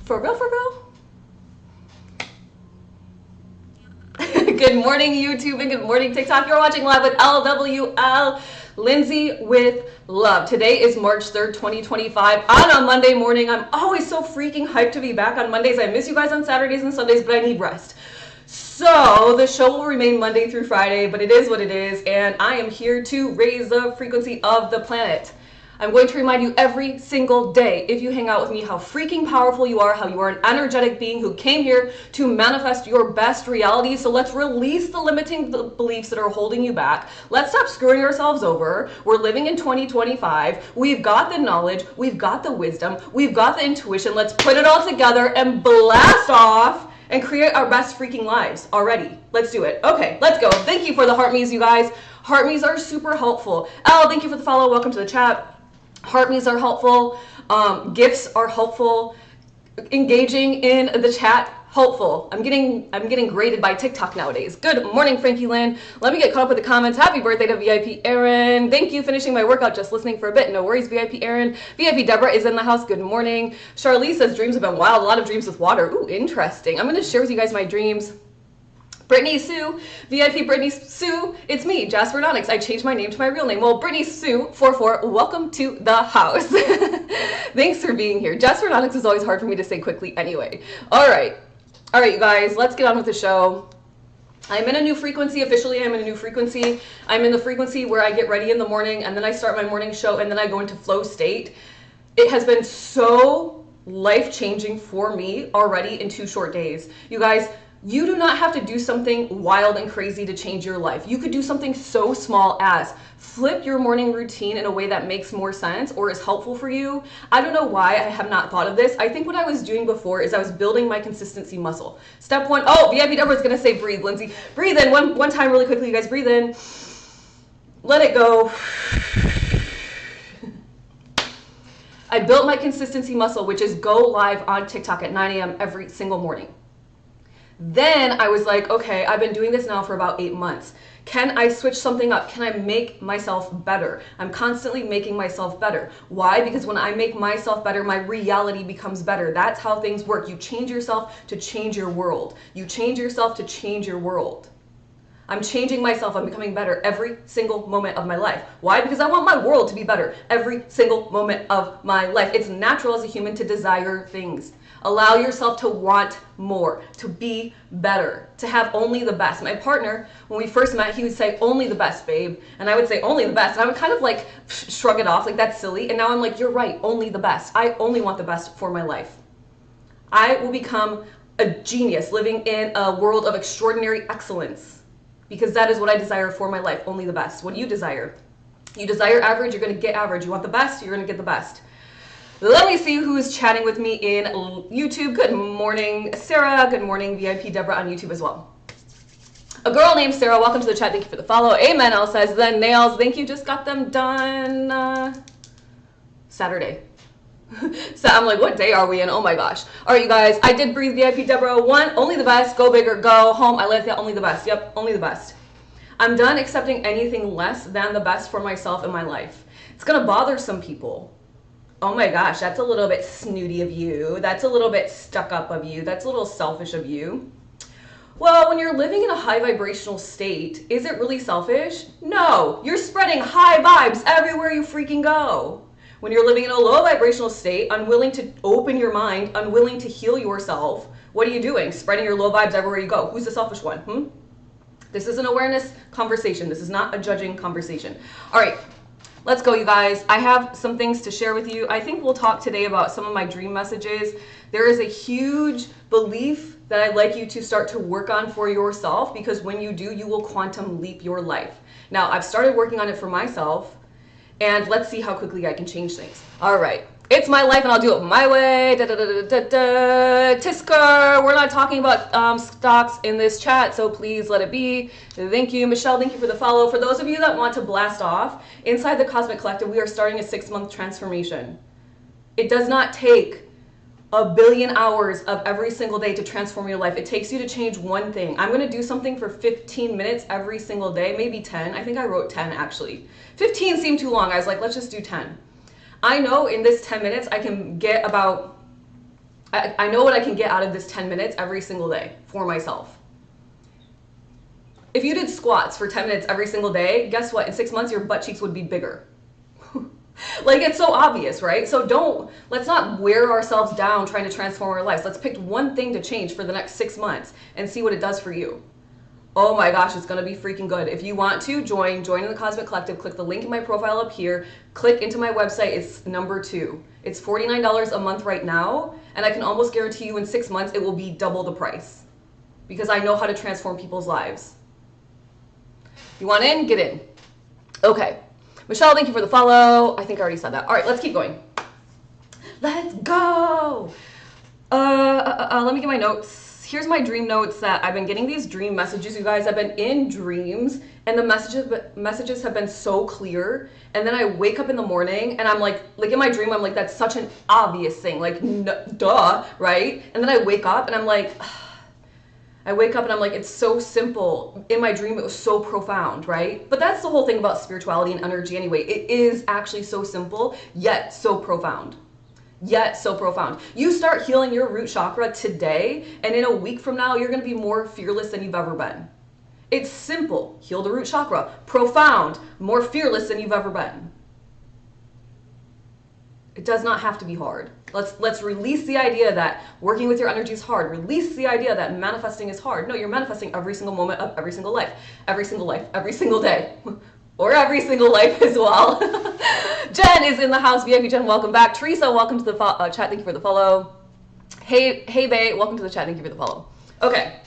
For real, for real? Good morning, YouTube, and good morning, TikTok. You're watching live with LWL, Lindsay with love. Today is March 3rd, 2025, on a Monday morning. I'm always so freaking hyped to be back on Mondays. I miss you guys on Saturdays and Sundays, but I need rest. So the show will remain Monday through Friday, but it is what it is, and I am here to raise the frequency of the planet. I'm going to remind you every single day, if you hang out with me, how freaking powerful you are, how you are an energetic being who came here to manifest your best reality. So let's release the limiting beliefs that are holding you back. Let's stop screwing ourselves over. We're living in 2025. We've got the knowledge. We've got the wisdom. We've got the intuition. Let's put it all together and blast off and create our best freaking lives already. Let's do it. Okay, let's go. Thank you for the heart me's, you guys. Heart me's are super helpful. Elle, thank you for the follow. Welcome to the chat. Heart me's are helpful. Gifts are helpful. Engaging in the chat, helpful. I'm getting graded by TikTok nowadays. Good morning, Frankie Lynn. Let me get caught up with the comments. Happy birthday to VIP Aaron. Thank you. Finishing my workout, just listening for a bit. No worries, VIP Aaron. VIP Deborah is in the house. Good morning. Charlize says dreams have been wild. A lot of dreams with water. Ooh, interesting. I'm going to share with you guys my dreams. Brittany Sue, VIP Brittany Sue, it's me, Jasper Nonix. I changed my name to my real name. Well, Brittany Sue 44, welcome to the house. Thanks for being here. Jasper Nonix is always hard for me to say quickly anyway. All right, you guys, let's get on with the show. I'm in a new frequency. Officially, I'm in a new frequency. I'm in the frequency where I get ready in the morning and then I start my morning show and then I go into flow state. It has been so life-changing for me already in 2 short days. You guys, you do not have to do something wild and crazy to change your life. You could do something so small as flip your morning routine in a way that makes more sense or is helpful for you. I don't know why I have not thought of this. I think what I was doing before is I was building my consistency muscle. Step 1, oh, VIP Deborah's gonna say breathe, Lindsay. Breathe in one time really quickly, you guys. Breathe in, let it go. I built my consistency muscle, which is go live on TikTok at 9 a.m. every single morning. Then I was like, okay, I've been doing this now for about 8 months. Can I switch something up? Can I make myself better? I'm constantly making myself better. Why? Because when I make myself better, my reality becomes better. That's how things work. You change yourself to change your world. You change yourself to change your world. I'm changing myself. I'm becoming better every single moment of my life. Why? Because I want my world to be better every single moment of my life. It's natural as a human to desire things. Allow yourself to want more, to be better, to have only the best. My partner, when we first met, he would say, only the best, babe. And I would say, only the best. And I would kind of like shrug it off, like that's silly. And now I'm like, you're right, only the best. I only want the best for my life. I will become a genius living in a world of extraordinary excellence because that is what I desire for my life, only the best. What do you desire? You desire average, you're gonna get average. You want the best, you're gonna get the best. Let me see who's chatting with me in YouTube. Good morning, Sarah. Good morning, VIP Deborah on YouTube as well. A girl named Sarah, welcome to the chat. Thank you for the follow. Amen, Elle says, the nails, thank you, just got them done Saturday. So I'm like, what day are we in? Oh my gosh. All right, you guys, I did breathe VIP Deborah. 1, only the best, go bigger, go home. I like that, only the best. Yep, only the best. I'm done accepting anything less than the best for myself in my life. It's gonna bother some people. Oh my gosh, that's a little bit snooty of you. That's a little bit stuck up of you. That's a little selfish of you. Well, when you're living in a high vibrational state, is it really selfish? No, you're spreading high vibes everywhere you freaking go. When you're living in a low vibrational state, unwilling to open your mind, unwilling to heal yourself, what are you doing? Spreading your low vibes everywhere you go. Who's the selfish one? This is an awareness conversation. This is not a judging conversation. All right. Let's go, you guys. I have some things to share with you. I think we'll talk today about some of my dream messages. There is a huge belief that I'd like you to start to work on for yourself because when you do, you will quantum leap your life. Now, I've started working on it for myself, and let's see how quickly I can change things. All right. It's my life and I'll do it my way. Tisker, we're not talking about stocks in this chat, so please let it be. Thank you, Michelle. Thank you for the follow. For those of you that want to blast off, inside the Cosmic Collective, we are starting a 6-month transformation. It does not take a billion hours of every single day to transform your life. It takes you to change one thing. I'm going to do something for 15 minutes every single day, maybe 10. I think I wrote 10 actually. 15 seemed too long. I was like, let's just do 10. I know in this 10 minutes I can get about I know what I can get out of this 10 minutes every single day for myself. If you did squats for 10 minutes every single day, guess what? In 6 months, your butt cheeks would be bigger. Like, it's so obvious, right? So let's not wear ourselves down trying to transform our lives. Let's pick one thing to change for the next 6 months and see what it does for you. Oh my gosh, it's gonna be freaking good. If you want to join in the Cosmic Collective, click the link in my profile up here, click into my website, it's number 2. It's $49 a month right now, and I can almost guarantee you in 6 months it will be double the price because I know how to transform people's lives. You want in? Get in. Okay. Michelle, thank you for the follow. I think I already said that. All right, let's keep going. Let's go. Let me get my notes. Here's my dream notes that I've been getting these dream messages, you guys. I've been in dreams and the messages have been so clear. And then I wake up in the morning and I'm like in my dream, I'm like, that's such an obvious thing. Like, duh, right? And then I wake up and I'm like, it's so simple. In my dream, it was so profound, right? But that's the whole thing about spirituality and energy anyway. It is actually so simple, yet so profound. You start healing your root chakra today, and in a week from now, you're gonna be more fearless than you've ever been. It's simple. Heal the root chakra. Profound. More fearless than you've ever been. It does not have to be hard. Let's release the idea that working with your energy is hard. Release the idea that manifesting is hard. No, you're manifesting every single moment of every single life, every single day, or every single life as well. Jen is in the house. VIP Jen, welcome back. Teresa, welcome to the chat. Thank you for the follow. Hey, Bae, welcome to the chat. Thank you for the follow. Okay.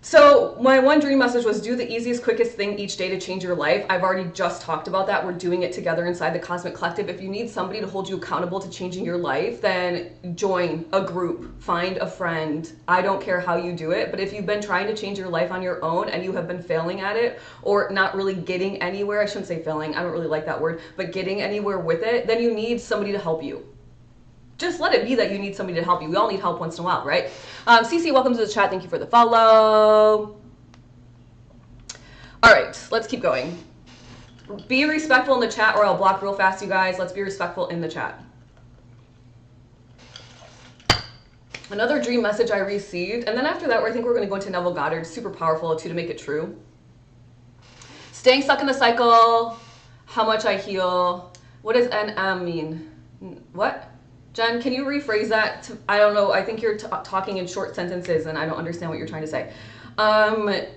So my one dream message was do the easiest, quickest thing each day to change your life. I've already just talked about that. We're doing it together inside the Cosmic Collective. If you need somebody to hold you accountable to changing your life, then join a group, find a friend. I don't care how you do it, but if you've been trying to change your life on your own and you have been failing at it or not really getting anywhere, I shouldn't say failing, I don't really like that word, but getting anywhere with it, then you need somebody to help you. Just let it be that you need somebody to help you. We all need help once in a while, right? Cece, welcome to the chat. Thank you for the follow. All right, let's keep going. Be respectful in the chat or I'll block real fast, you guys. Let's be respectful in the chat. Another dream message I received, and then after that, I think we're going to go into Neville Goddard. Super powerful, too, to make it true. Staying stuck in the cycle. How much I heal. What does NM mean? What? Jen, can you rephrase that? I don't know. I think you're talking in short sentences and I don't understand what you're trying to say. I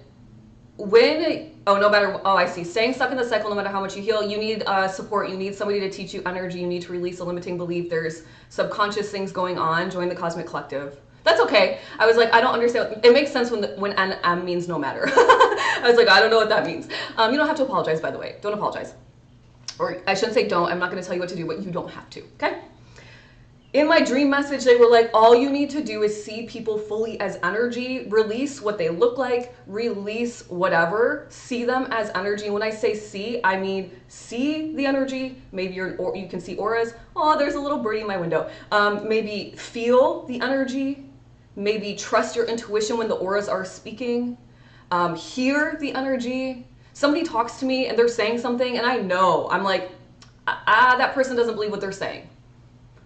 see. Staying stuck in the cycle, no matter how much you heal, you need support. You need somebody to teach you energy. You need to release a limiting belief. There's subconscious things going on. Join the Cosmic Collective. That's okay. I was like, I don't understand. It makes sense when NM means no matter. I was like, I don't know what that means. You don't have to apologize, by the way. Don't apologize. Or I shouldn't say don't. I'm not going to tell you what to do, but you don't have to. Okay? In my dream message, they were like, all you need to do is see people fully as energy, release what they look like, release whatever, see them as energy. When I say see, I mean see the energy. Maybe you can see auras. Oh, there's a little birdie in my window. Maybe feel the energy. Maybe trust your intuition when the auras are speaking. Hear the energy. Somebody talks to me and they're saying something and I know, I'm like, that person doesn't believe what they're saying.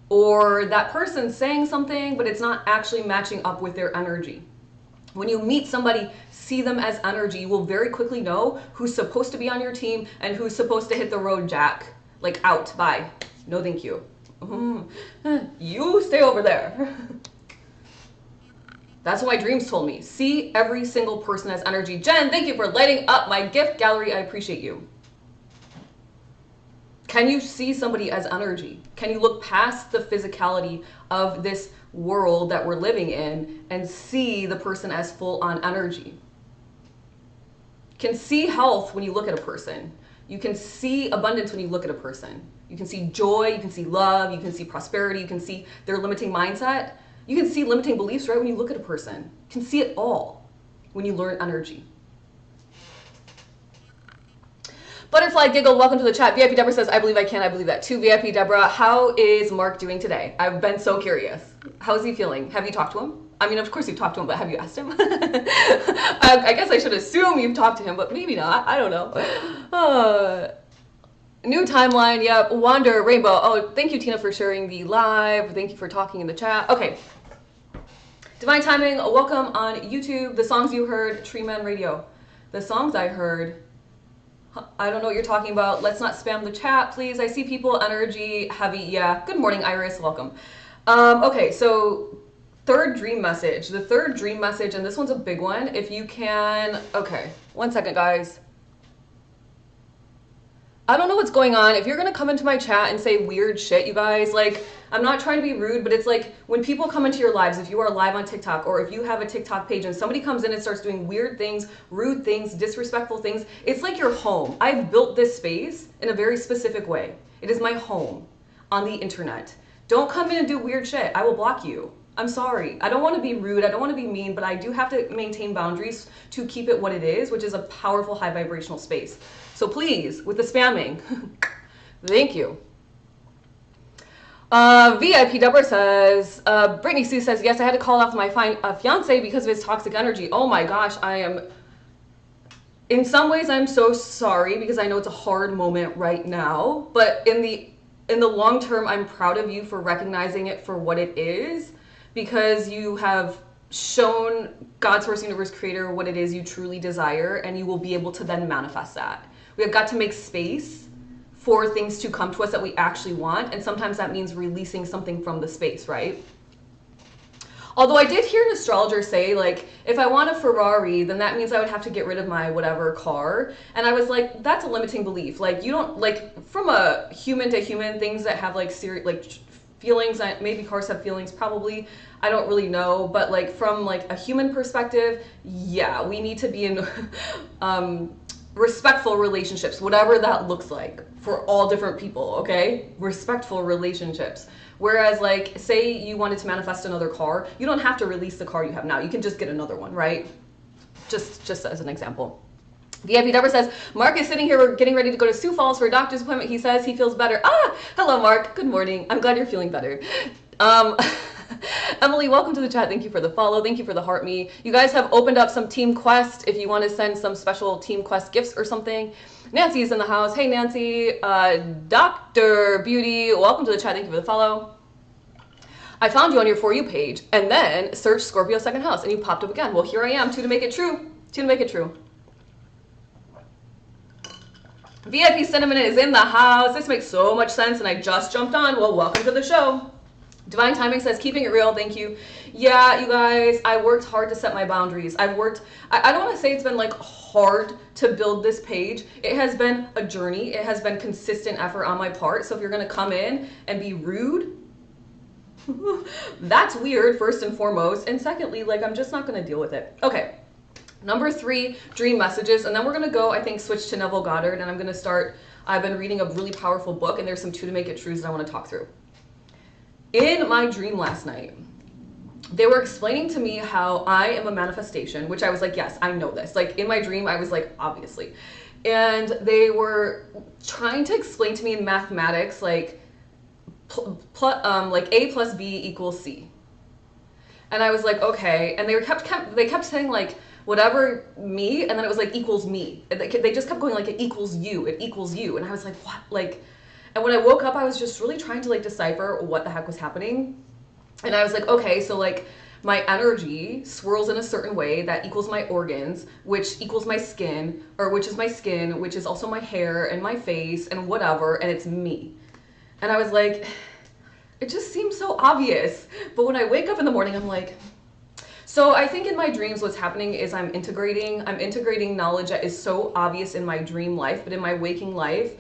Or that person's saying something, but it's not actually matching up with their energy. When you meet somebody, see them as energy. You will very quickly know who's supposed to be on your team and who's supposed to hit the road, Jack. Like, out, bye. No, thank you. You stay over there. That's what my dreams told me. See every single person as energy. Jen, thank you for lighting up my gift gallery. I appreciate you. Can you see somebody as energy? Can you look past the physicality of this world that we're living in and see the person as full on energy? You can see health when you look at a person. You can see abundance when you look at a person. You can see joy, you can see love, you can see prosperity, you can see their limiting mindset. You can see limiting beliefs right when you look at a person. You can see it all when you learn energy. Butterfly Giggle, welcome to the chat. VIP Deborah says, I believe I can. I believe that too. VIP Deborah, how is Mark doing today? I've been so curious. How's he feeling? Have you talked to him? I mean, of course you've talked to him, but have you asked him? I guess I should assume you've talked to him, but maybe not. I don't know. New timeline, yep. Wander, Rainbow. Oh, thank you, Tina, for sharing the live. Thank you for talking in the chat. Okay. Divine Timing, welcome on YouTube. The songs you heard, Tree Man Radio. The songs I heard, I don't know what you're talking about. Let's not spam the chat, please. I see people energy heavy. Yeah. Good morning, Iris. Welcome. Okay, so third dream message. The third dream message, and this one's a big one. If you can, okay, 1 second, guys. I don't know what's going on. If you're going to come into my chat and say weird shit, you guys, like, I'm not trying to be rude, but it's like when people come into your lives, if you are live on TikTok or if you have a TikTok page and somebody comes in and starts doing weird things, rude things, disrespectful things, it's like your home. I've built this space in a very specific way. It is my home on the internet. Don't come in and do weird shit. I will block you. I'm sorry. I don't want to be rude. I don't want to be mean, but I do have to maintain boundaries to keep it what it is, which is a powerful, high vibrational space. So please, with the spamming, thank you. VIP Dubber says, Brittany Sue says, yes, I had to call off my fiance because of his toxic energy. Oh my gosh, in some ways I'm so sorry because I know it's a hard moment right now, but in the long term, I'm proud of you for recognizing it for what it is, because you have shown God, Source, Universe, Creator what it is you truly desire, and you will be able to then manifest that. We have got to make space for things to come to us that we actually want, and sometimes that means releasing something from the space, right? Although I did hear an astrologer say, like, if I want a Ferrari, then that means I would have to get rid of my whatever car. And I was like, that's a limiting belief. Like, you don't, like, from a human to human, things that have, like, feelings, maybe cars have feelings, probably, I don't really know. But, like, from, like, a human perspective, yeah, we need to be in respectful relationships, whatever that looks like for all different people, okay? Respectful relationships. Whereas, like, say you wanted to manifest another car, you don't have to release the car you have now. You can just get another one, right? Just as an example. VIP Dubber says, Mark is sitting here getting ready to go to Sioux Falls for a doctor's appointment. He says he feels better. Ah, hello, Mark. Good morning. I'm glad you're feeling better. Emily, welcome to the chat. Thank you for the follow. Thank you for the heart me. You guys have opened up some Team Quest if you want to send some special Team Quest gifts or something. Nancy is in the house. Hey, Nancy. Dr. Beauty, welcome to the chat. Thank you for the follow. I found you on your For You page and then searched Scorpio second house and you popped up again. Well, here I am. Two to make it true. Two to make it true. VIP Cinnamon is in the house. This makes so much sense and I just jumped on. Well, welcome to the show. Divine Timing says, keeping it real, thank you. Yeah, you guys, I worked hard to set my boundaries. I don't want to say it's been like hard to build this page. It has been a journey. It has been consistent effort on my part. So if you're going to come in and be rude, that's weird, first and foremost. And secondly, like, I'm just not going to deal with it. Okay. Number 3, dream messages. And then we're going to go, I think, switch to Neville Goddard. And I'm going to start, I've been reading a really powerful book and there's some 2 to make it truths that I want to talk through. In my dream last night, they were explaining to me how I am a manifestation, which I was like, yes, I know this. Like in my dream, I was like, obviously. And they were trying to explain to me in mathematics, like, like A plus B equals C. And I was like, okay. And they kept saying like, whatever me, and then it was like equals me. They just kept going like, it equals you, it equals you. And I was like, what? Like, and when I woke up, I was just really trying to like decipher what the heck was happening. And I was like, okay, so like my energy swirls in a certain way that equals my organs, which equals my skin, or which is my skin, which is also my hair and my face and whatever, and it's me. And I was like, it just seems so obvious. But when I wake up in the morning, I'm like, so I think in my dreams, what's happening is I'm integrating knowledge that is so obvious in my dream life, but in my waking life,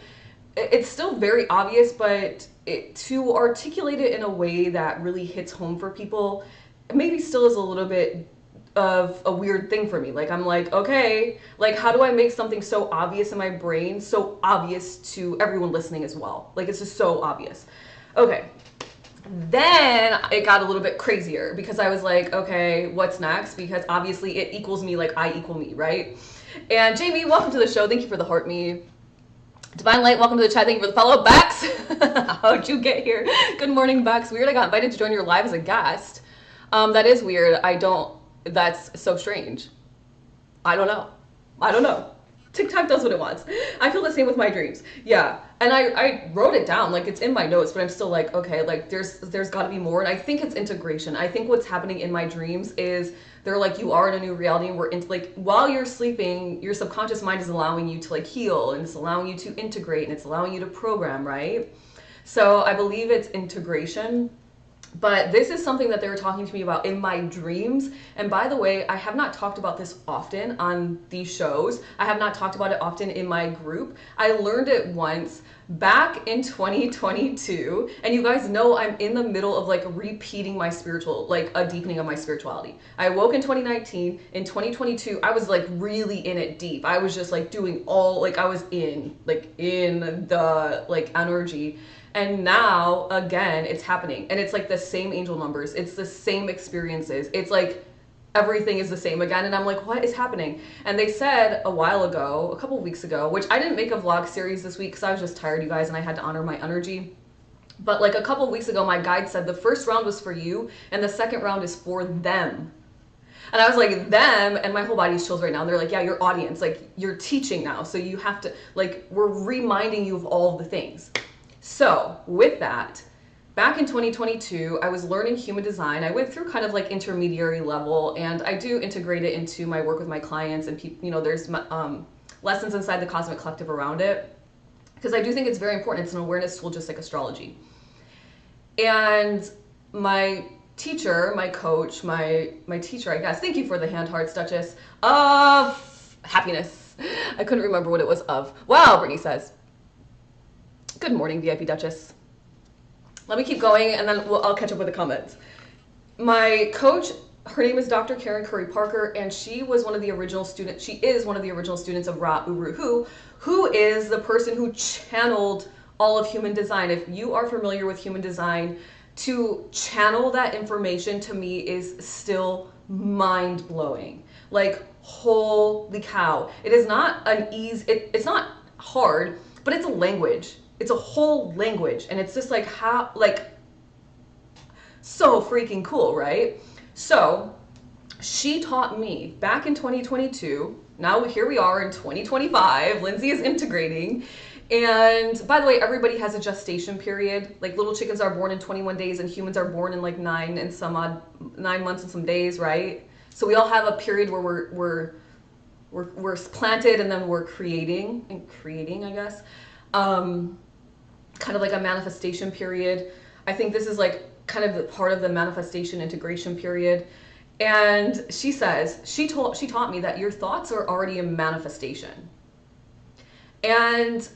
it's still very obvious, but to articulate it in a way that really hits home for people, maybe still is a little bit of a weird thing for me. Like, I'm like, okay, like, how do I make something so obvious in my brain, so obvious to everyone listening as well? Like, it's just so obvious. Okay. Then it got a little bit crazier because I was like, okay, what's next? Because obviously it equals me like I equal me, right? And Jamie, welcome to the show. Thank you for the heart me. Divine Light, welcome to the chat. Thank you for the follow. Bax, how'd you get here? Good morning, Bax. Weird, I got invited to join your live as a guest. That is weird. That's so strange. I don't know. TikTok does what it wants. I feel the same with my dreams. Yeah. And I wrote it down, like it's in my notes, but I'm still like, okay, like there's got to be more. And I think it's integration. I think what's happening in my dreams is they're like, you are in a new reality, and we're into, like, while you're sleeping, your subconscious mind is allowing you to like heal, and it's allowing you to integrate, and it's allowing you to program, right? So I believe it's integration. But this is something that they were talking to me about in my dreams. And by the way, I have not talked about this often on these shows. I have not talked about it often in my group. I learned it once back in 2022. And you guys know I'm in the middle of like repeating my spiritual, like a deepening of my spirituality. I woke in 2019. In 2022, I was like really in it deep. I was just like doing all, like I was in the like energy. And now, again, it's happening. And it's like the same angel numbers. It's the same experiences. It's like everything is the same again. And I'm like, what is happening? And they said a while ago, a couple of weeks ago, which I didn't make a vlog series this week because I was just tired, you guys, and I had to honor my energy. But like a couple of weeks ago, my guide said the first round was for you and the second round is for them. And I was like, them, and my whole body's chills right now. And they're like, yeah, your audience, like you're teaching now. So you have to, like, we're reminding you of all the things. So with that, back in 2022, I was learning human design. I went through kind of like intermediary level, and I do integrate it into my work with my clients and people, you know, there's lessons inside the Cosmic Collective around it, because I do think it's very important. It's an awareness tool, just like astrology. And my teacher, my coach, my teacher, I guess, thank you for the hand hearts, Duchess, of happiness. I couldn't remember what it was of. Wow, Brittany says. Good morning, VIP Duchess. Let me keep going, and then I'll catch up with the comments. My coach, her name is Dr. Karen Curry Parker, and she was one of the original students. She is one of the original students of Ra Uru who is the person who channeled all of human design. If you are familiar with human design, to channel that information to me is still mind-blowing. Like, holy cow. It is not an easy, it's not hard, but it's a language. It's a whole language, and it's just like how, like, so freaking cool, right? So she taught me back in 2022. Now here we are in 2025. Lindsay is integrating. And by the way, everybody has a gestation period. Like little chickens are born in 21 days and humans are born in like 9 months and some days, right? So we all have a period where we're planted and then we're creating, I guess. Kind of like a manifestation period. I think this is like kind of the part of the manifestation integration period. And she says, she taught me that your thoughts are already a manifestation. And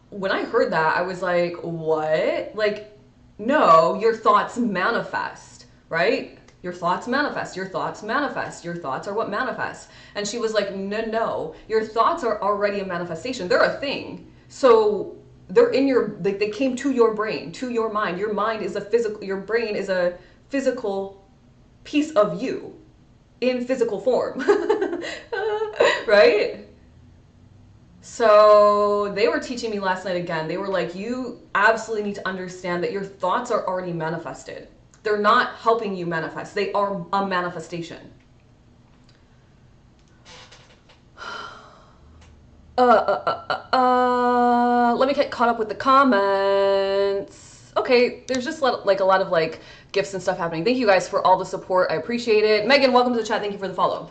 when I heard that, I was like, what? Like, no, your thoughts manifest, right? Your thoughts manifest, your thoughts manifest, your thoughts are what manifests. And she was like, no, your thoughts are already a manifestation. They're a thing. So they're in your, they came to your brain, to your mind. Your mind is a physical, your brain is a physical piece of you in physical form, right? So they were teaching me last night again. They were like, you absolutely need to understand that your thoughts are already manifested. They're not helping you manifest. They are a manifestation. Let me get caught up with the comments. Okay, there's just like a lot of like gifts and stuff happening. Thank you guys for all the support. I appreciate it. Megan, welcome to the chat. Thank you for the follow.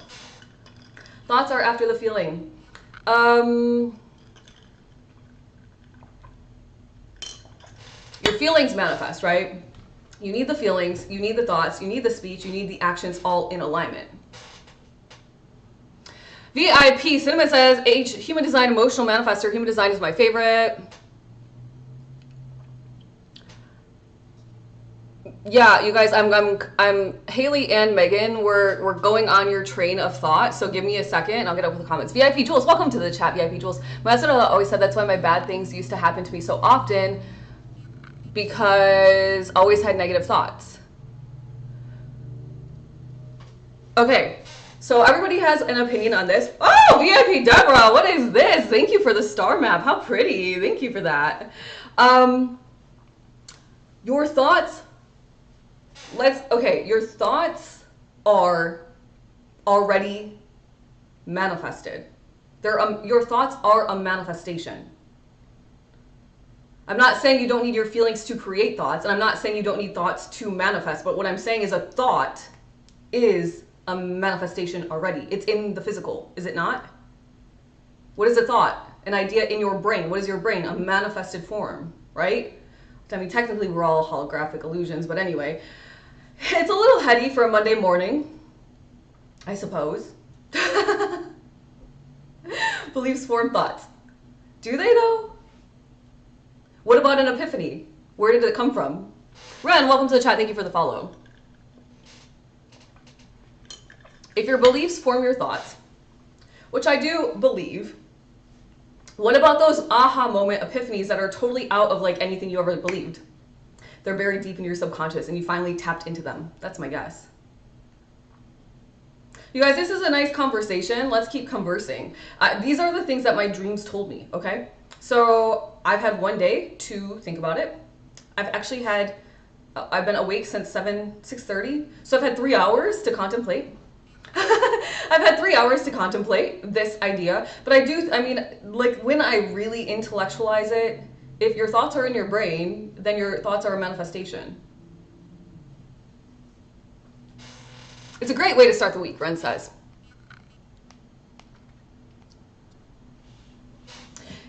Thoughts are after the feeling. Your feelings manifest, right? You need the feelings, you need the thoughts, you need the speech, you need the actions all in alignment. VIP Cinnamon says, human design emotional manifestor. Human design is my favorite. Yeah, you guys, I'm Haley and Megan. We're going on your train of thought. So give me a second and I'll get up with the comments. VIP Jules, welcome to the chat. VIP Jules. My husband always said that's why my bad things used to happen to me so often, because I always had negative thoughts. Okay, so everybody has an opinion on this. Oh, VIP Deborah, what is this? Thank you for the star map. How pretty. Thank you for that. Your thoughts, your thoughts are already manifested. Your thoughts are a manifestation. I'm not saying you don't need your feelings to create thoughts, and I'm not saying you don't need thoughts to manifest, but what I'm saying is a thought is a manifestation already. It's in the physical, is it not? What is a thought? An idea in your brain. What is your brain? A manifested form, right? I mean, technically we're all holographic illusions, but anyway, it's a little heady for a Monday morning, I suppose. Beliefs form thoughts. Do they though? What about an epiphany? Where did it come from? Ren, welcome to the chat. Thank you for the follow. If your beliefs form your thoughts, which I do believe, what about those aha moment epiphanies that are totally out of like anything you ever believed? They're buried deep in your subconscious and you finally tapped into them. That's my guess. You guys, this is a nice conversation. Let's keep conversing. These are the things that my dreams told me, okay? So I've had one day to think about it. I've been awake since 6:30. So I've had 3 hours to contemplate. I've had 3 hours to contemplate this idea, but I mean, like when I really intellectualize it, if your thoughts are in your brain, then your thoughts are a manifestation. It's a great way to start the week, Ren says.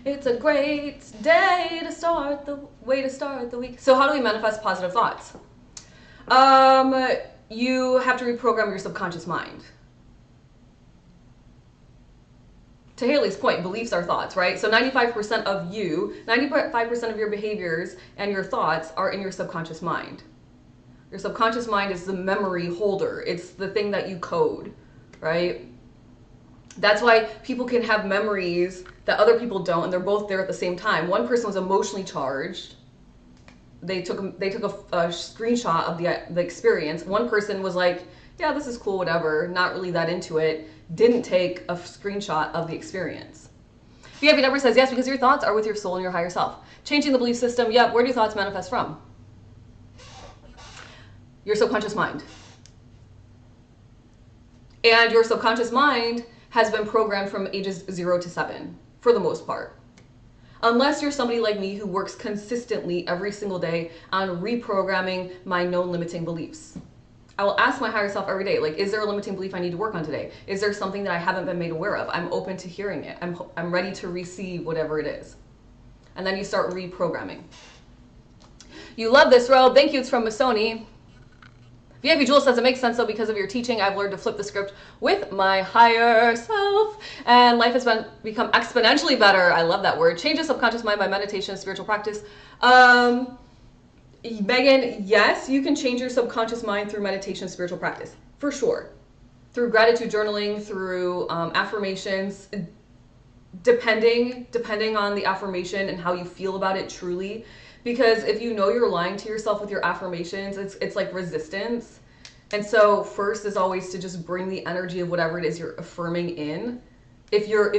It's a great day to start the week. So how do we manifest positive thoughts? You have to reprogram your subconscious mind. To Haley's point, beliefs are thoughts, right? So 95% of your behaviors and your thoughts are in your subconscious mind. Your subconscious mind is the memory holder. It's the thing that you code, right? That's why people can have memories that other people don't, and they're both there at the same time. One person was emotionally charged. They took a screenshot of the experience. One person was like, yeah, this is cool, whatever, not really that into it, didn't take a screenshot of the experience. VIP Number says, yes, because your thoughts are with your soul and your higher self. Changing the belief system, yep, where do thoughts manifest from? Your subconscious mind. And your subconscious mind has been programmed from ages 0 to 7, for the most part. Unless you're somebody like me who works consistently every single day on reprogramming my known limiting beliefs. I will ask my higher self every day, like, is there a limiting belief I need to work on today? Is there something that I haven't been made aware of? I'm open to hearing it. I'm ready to receive whatever it is. And then you start reprogramming. You love this robe. Thank you. It's from Masoni. VIP Jewel says it makes sense though because of your teaching. I've learned to flip the script with my higher self, and life has become exponentially better. I love that word. Change your subconscious mind by meditation and spiritual practice. Megan, yes, you can change your subconscious mind through meditation and spiritual practice, for sure. Through gratitude journaling, through affirmations, depending on the affirmation and how you feel about it truly. Because if you know you're lying to yourself with your affirmations, it's like resistance. And so first is always to just bring the energy of whatever it is you're affirming in. If you're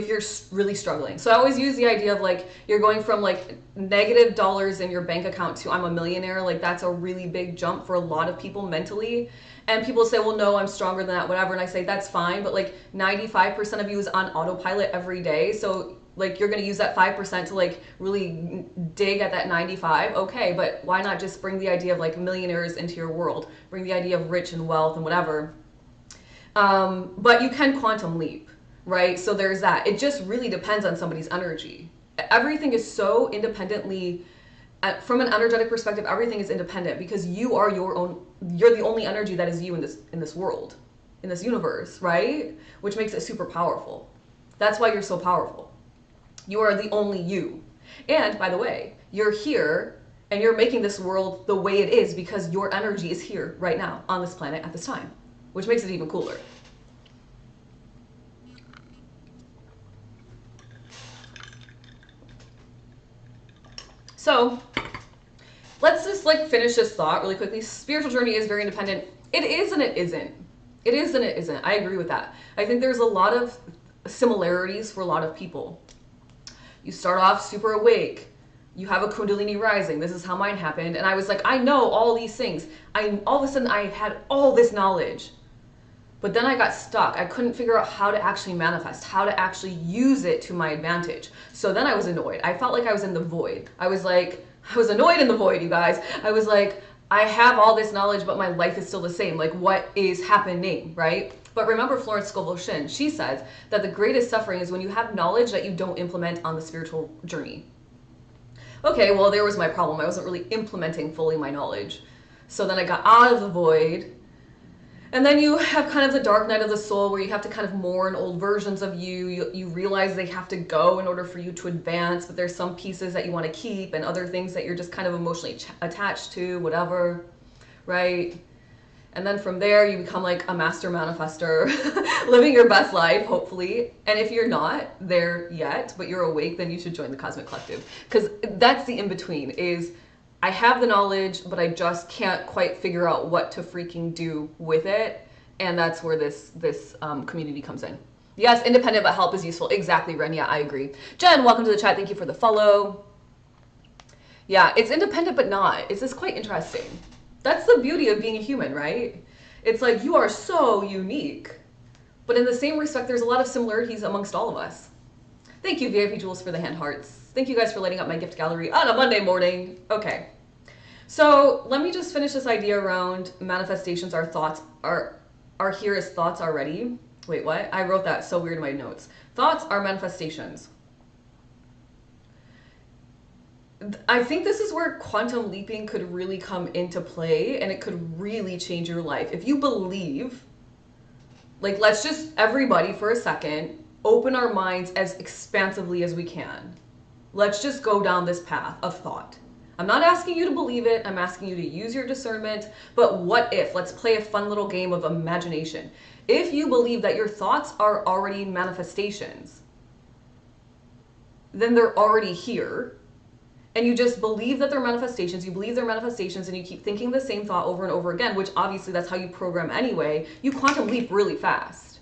really struggling. So I always use the idea of like, you're going from like negative dollars in your bank account to I'm a millionaire. Like that's a really big jump for a lot of people mentally. And people say, well, no, I'm stronger than that, whatever. And I say, that's fine. But like 95% of you is on autopilot every day. So like you're going to use that 5% to like really dig at that 95. Okay, but why not just bring the idea of like millionaires into your world? Bring the idea of rich and wealth and whatever. But you can quantum leap, right? So there's that. It just really depends on somebody's energy. Everything is so independently, from an energetic perspective, everything is independent because you are you're the only energy that is you in this world, in this universe, right? Which makes it super powerful. That's why you're so powerful. You are the only you. And by the way, you're here and you're making this world the way it is because your energy is here right now on this planet at this time, which makes it even cooler. So let's just like finish this thought really quickly. Spiritual journey is very independent. It is and it isn't. It is and it isn't. I agree with that. I think there's a lot of similarities for a lot of people. You start off super awake. You have a Kundalini rising. This is how mine happened. And I was like, I know all these things. All of a sudden I had all this knowledge. But then I got stuck. I couldn't figure out how to actually manifest, how to actually use it to my advantage. So then I was annoyed. I felt like I was in the void. I was annoyed in the void, you guys. I was like, I have all this knowledge, but my life is still the same. Like, what is happening, right? But remember Florence Scovel Shinn, she says that the greatest suffering is when you have knowledge that you don't implement on the spiritual journey. Okay, well, there was my problem. I wasn't really implementing fully my knowledge. So then I got out of the void. And then you have kind of the dark night of the soul where you have to kind of mourn old versions of you. You realize they have to go in order for you to advance, but there's some pieces that you want to keep and other things that you're just kind of emotionally attached to, whatever, right? And then from there, you become like a master manifester, living your best life, hopefully. And if you're not there yet, but you're awake, then you should join the Cosmic Collective. Because that's the in-between, is I have the knowledge, but I just can't quite figure out what to freaking do with it. And that's where this community comes in. Yes, independent, but help is useful. Exactly, Ren. Yeah, I agree. Jen, welcome to the chat. Thank you for the follow. Yeah, it's independent, but not. It's just quite interesting. That's the beauty of being a human, right? It's like you are so unique. But in the same respect, there's a lot of similarities amongst all of us. Thank you, VIP Jules, for the hand hearts. Thank you guys for lighting up my gift gallery on a Monday morning. Okay. So let me just finish this idea around manifestations. Our thoughts are here as thoughts already. Wait, what? I wrote that so weird in my notes. Thoughts are manifestations. I think this is where quantum leaping could really come into play, and it could really change your life. If you believe, like, let's just, everybody for a second, open our minds as expansively as we can. Let's just go down this path of thought. I'm not asking you to believe it. I'm asking you to use your discernment. But what if? Let's play a fun little game of imagination. If you believe that your thoughts are already manifestations, then they're already here. And you just believe that they're manifestations. You believe they're manifestations, and you keep thinking the same thought over and over again, which obviously that's how you program anyway. You quantum leap really fast.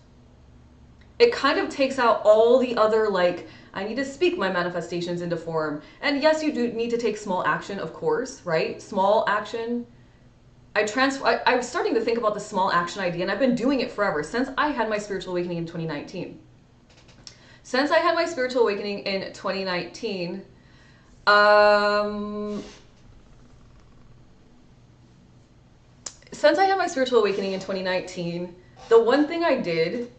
It kind of takes out all the other, like, I need to speak my manifestations into form. And yes, you do need to take small action, of course, right? Small action. I was starting to think about the small action idea, and I've been doing it forever, since I had my spiritual awakening in 2019. Since I had my spiritual awakening in 2019, the one thing I did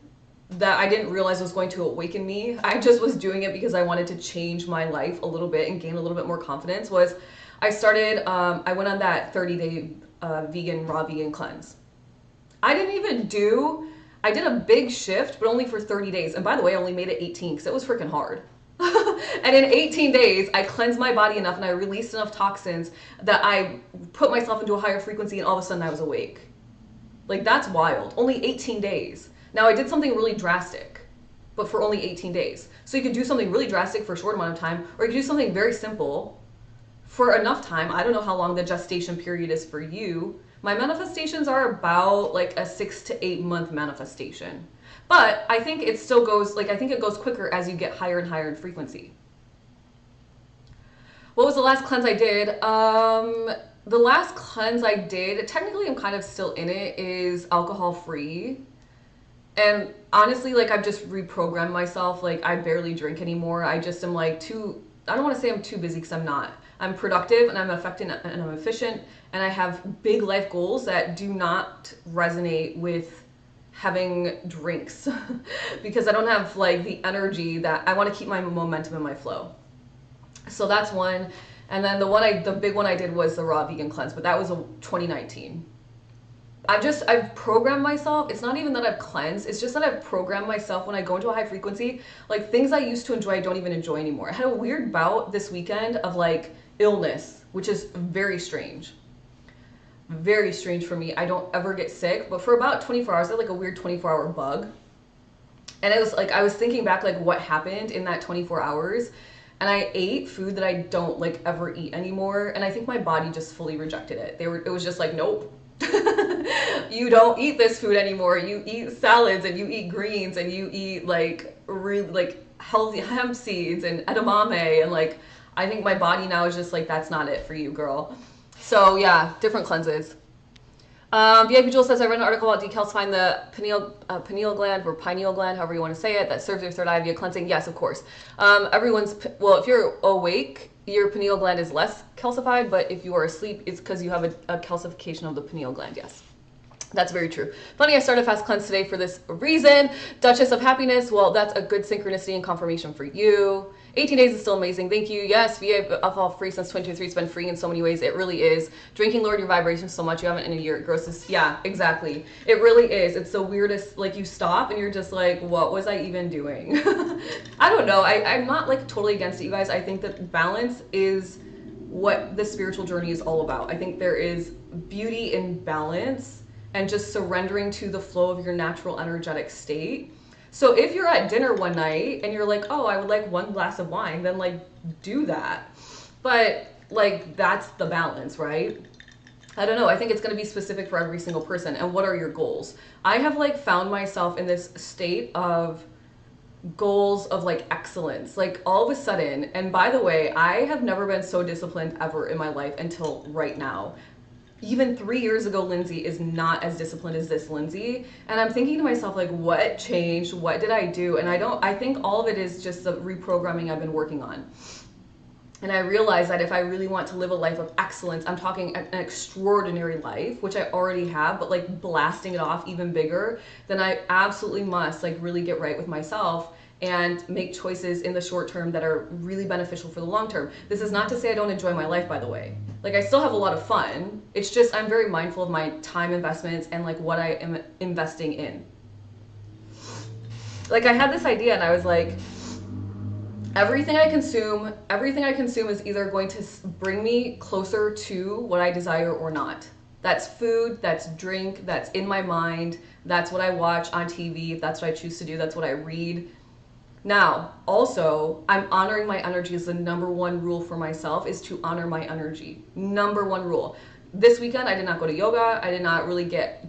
that I didn't realize was going to awaken me, I just was doing it because I wanted to change my life a little bit and gain a little bit more confidence, was I went on that 30-day raw vegan cleanse. I did a big shift, but only for 30 days. And by the way, I only made it 18 because it was freaking hard. And in 18 days, I cleansed my body enough and I released enough toxins that I put myself into a higher frequency, and all of a sudden I was awake. Like, that's wild. Only 18 days. Now, I did something really drastic, but for only 18 days. So you could do something really drastic for a short amount of time, or you could do something very simple for enough time. I don't know how long the gestation period is for you. My manifestations are about like a 6 to 8 month manifestation. But I think it still goes, like, I think it goes quicker as you get higher and higher in frequency. What was the last cleanse I did? The last cleanse I did, technically I'm kind of still in it, is alcohol free. And honestly, like, I've just reprogrammed myself. Like, I barely drink anymore. I just am like I don't want to say I'm too busy, because I'm not. I'm productive and I'm effective and I'm efficient, and I have big life goals that do not resonate with having drinks because I don't have like the energy that I want to keep my momentum and my flow. So that's one. And then the big one I did was the raw vegan cleanse, but that was 2019. I've programmed myself. It's not even that I've cleansed. It's just that I've programmed myself when I go into a high frequency, like, things I used to enjoy, I don't even enjoy anymore. I had a weird bout this weekend of like illness, which is very strange. Very strange for me. I don't ever get sick, but for about 24 hours, I had like a weird 24-hour bug. And it was like, I was thinking back, like, what happened in that 24 hours. And I ate food that I don't like ever eat anymore. And I think my body just fully rejected it. It was just like, nope. You don't eat this food anymore. You eat salads and you eat greens and you eat like really like healthy hemp seeds and edamame, and like, I think my body now is just like, that's not it for you, girl. So yeah, different cleanses. VIP Jewel says, I read an article about decalcifying the pineal gland or pineal gland, however you want to say it, that serves your third eye via cleansing. Yes, of course. Well, if you're awake, your pineal gland is less calcified, but if you are asleep, it's because you have a calcification of the pineal gland, yes. That's very true. Funny, I started fast cleanse today for this reason. Duchess of Happiness, well, that's a good synchronicity and confirmation for you. 18 days is still amazing. Thank you. Yes, VA alcohol free since 2023. It's been free in so many ways. It really is. Drinking lowered your vibrations so much. You haven't in a year. It grosses. Yeah, exactly. It really is. It's the weirdest. Like, you stop and you're just like, what was I even doing? I don't know. I'm not like totally against it, you guys. I think that balance is what the spiritual journey is all about. I think there is beauty in balance and just surrendering to the flow of your natural energetic state. So if you're at dinner one night and you're like, oh, I would like one glass of wine, then like do that. But like, that's the balance, right? I don't know. I think it's going to be specific for every single person. And what are your goals? I have like found myself in this state of goals of like excellence, like all of a sudden. And by the way, I have never been so disciplined ever in my life until right now. Even 3 years ago, Lindsay is not as disciplined as this Lindsay. And I'm thinking to myself, like, what changed? What did I do? And I think all of it is just the reprogramming I've been working on. And I realized that if I really want to live a life of excellence, I'm talking an extraordinary life, which I already have, but like blasting it off even bigger, then I absolutely must like really get right with myself and make choices in the short term that are really beneficial for the long term. This is not to say I don't enjoy my life, by the way. Like, I still have a lot of fun. It's just I'm very mindful of my time investments and like what I am investing in. Like, I had this idea and I was like, everything I consume is either going to bring me closer to what I desire or not. That's food, that's drink, that's in my mind, that's what I watch on TV, if that's what I choose to do, that's what I read. Now, also, I'm honoring my energy is the #1 rule for myself, is to honor my energy. #1 rule. This weekend, I did not go to yoga. I did not really get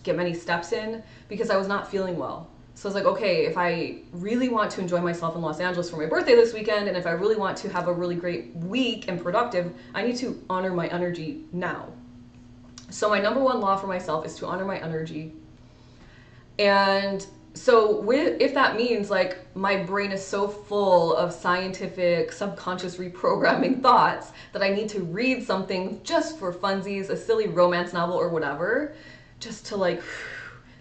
many steps in because I was not feeling well. So I was like, okay, if I really want to enjoy myself in Los Angeles for my birthday this weekend, and if I really want to have a really great week and productive, I need to honor my energy now. So my #1 law for myself is to honor my energy. And so if that means like my brain is so full of scientific subconscious reprogramming thoughts that I need to read something just for funsies, a silly romance novel or whatever, just to like,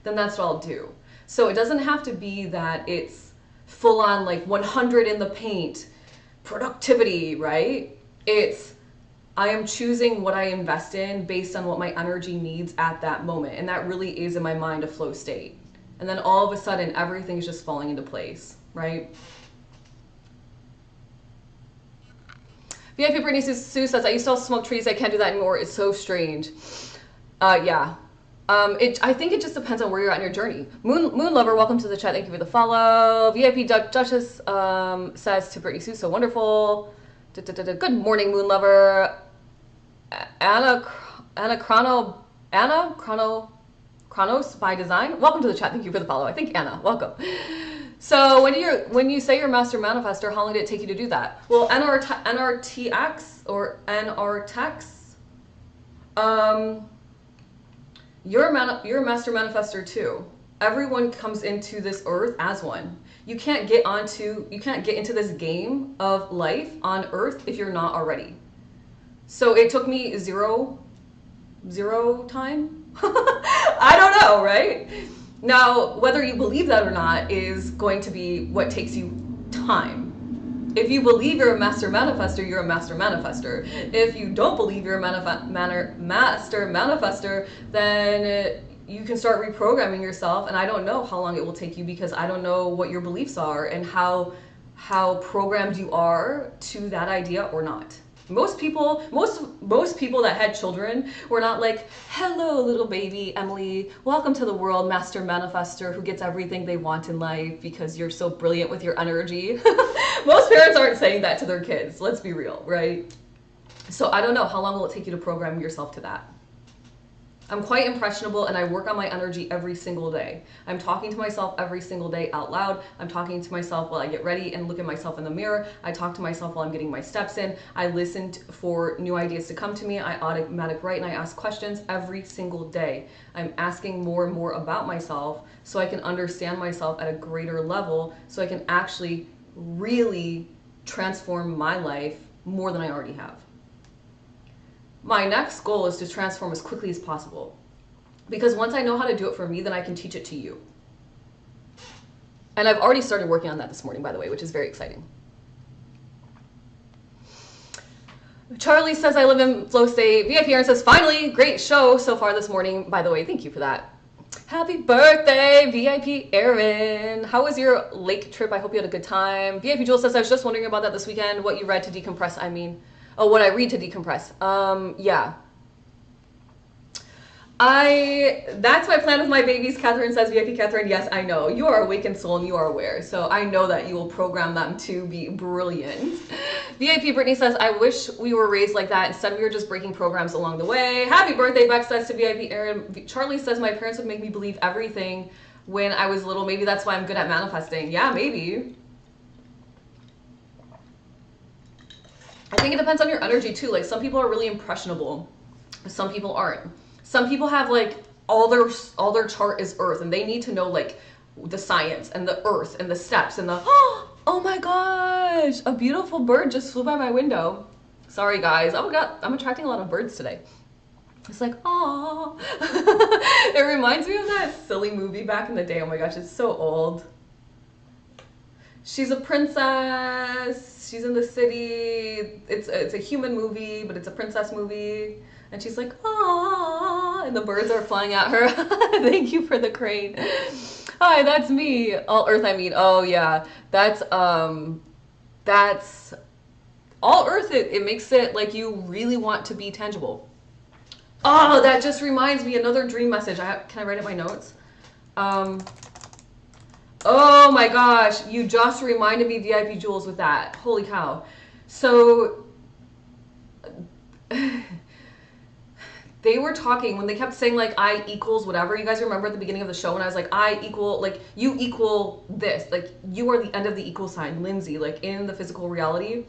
then that's what I'll do. So it doesn't have to be that it's full on like 100 in the paint productivity, right? I am choosing what I invest in based on what my energy needs at that moment. And that really is in my mind a flow state. And then all of a sudden, everything's just falling into place, right? VIP Brittany Sue says, I used to smoke trees. I can't do that anymore. It's so strange. Yeah. I think it just depends on where you're at in your journey. Moon Lover, welcome to the chat. Thank you for the follow. VIP Duchess says to Brittany Sue, so wonderful. Good morning, Moon Lover. Anna Chronos by Design, welcome to the chat. Thank you for the follow. I think Anna, welcome. So when you say you're a master manifestor, how long did it take you to do that? Well, NRTX or NRTX, you're a master manifestor too. Everyone comes into this earth as one. You can't get into this game of life on earth if you're not already. So it took me zero time. I don't know, right? Now, whether you believe that or not is going to be what takes you time. If you believe you're a master manifestor, you're a master manifestor. If you don't believe you're a master manifestor, then you can start reprogramming yourself. And I don't know how long it will take you because I don't know what your beliefs are and how programmed you are to that idea or not. Most people that had children were not like, hello, little baby Emily, welcome to the world, master manifestor who gets everything they want in life because you're so brilliant with your energy. Most parents aren't saying that to their kids. Let's be real, right? So I don't know. How long will it take you to program yourself to that? I'm quite impressionable and I work on my energy every single day. I'm talking to myself every single day out loud. I'm talking to myself while I get ready and look at myself in the mirror. I talk to myself while I'm getting my steps in. I listen for new ideas to come to me. I automatic write and I ask questions every single day. I'm asking more and more about myself so I can understand myself at a greater level, so I can actually really transform my life more than I already have. My next goal is to transform as quickly as possible, because once I know how to do it for me, then I can teach it to you. And I've already started working on that this morning, by the way, which is very exciting. Charlie says, I live in flow state. VIP Aaron says, finally, great show so far this morning. By the way, thank you for that. Happy birthday, VIP Aaron. How was your lake trip? I hope you had a good time. VIP Jewel says, I was just wondering about that this weekend, what you read to decompress, what I read to decompress. Yeah. That's my plan with my babies. Catherine says, VIP Catherine, yes, I know. You are awakened soul and you are aware. So I know that you will program them to be brilliant. VIP Brittany says, I wish we were raised like that. Instead, we were just breaking programs along the way. Happy birthday, Bex says to VIP Aaron. Charlie says, my parents would make me believe everything when I was little. Maybe that's why I'm good at manifesting. Yeah, maybe. I think it depends on your energy too. Like, some people are really impressionable. Some people aren't. Some people have like all their chart is earth and they need to know like the science and the earth and the steps and the, oh my gosh, a beautiful bird just flew by my window. Sorry guys. Oh my God, I'm attracting a lot of birds today. It's like, oh, it reminds me of that silly movie back in the day. Oh my gosh, it's so old. She's a princess. She's in the city. It's a human movie, but it's a princess movie. And she's like, ah, and the birds are flying at her. Thank you for the crane. Hi, that's me. All earth, I mean. Oh yeah, that's all earth. It makes it like you really want to be tangible. Oh, that just reminds me, another dream message. Can I write it in my notes? Oh my gosh, you just reminded me, VIP Jules, with that. Holy cow. So they were talking when they kept saying like I equals whatever. You guys remember at the beginning of the show when I was like, I equal, like you equal this, like you are the end of the equal sign, Lindsay, like in the physical reality.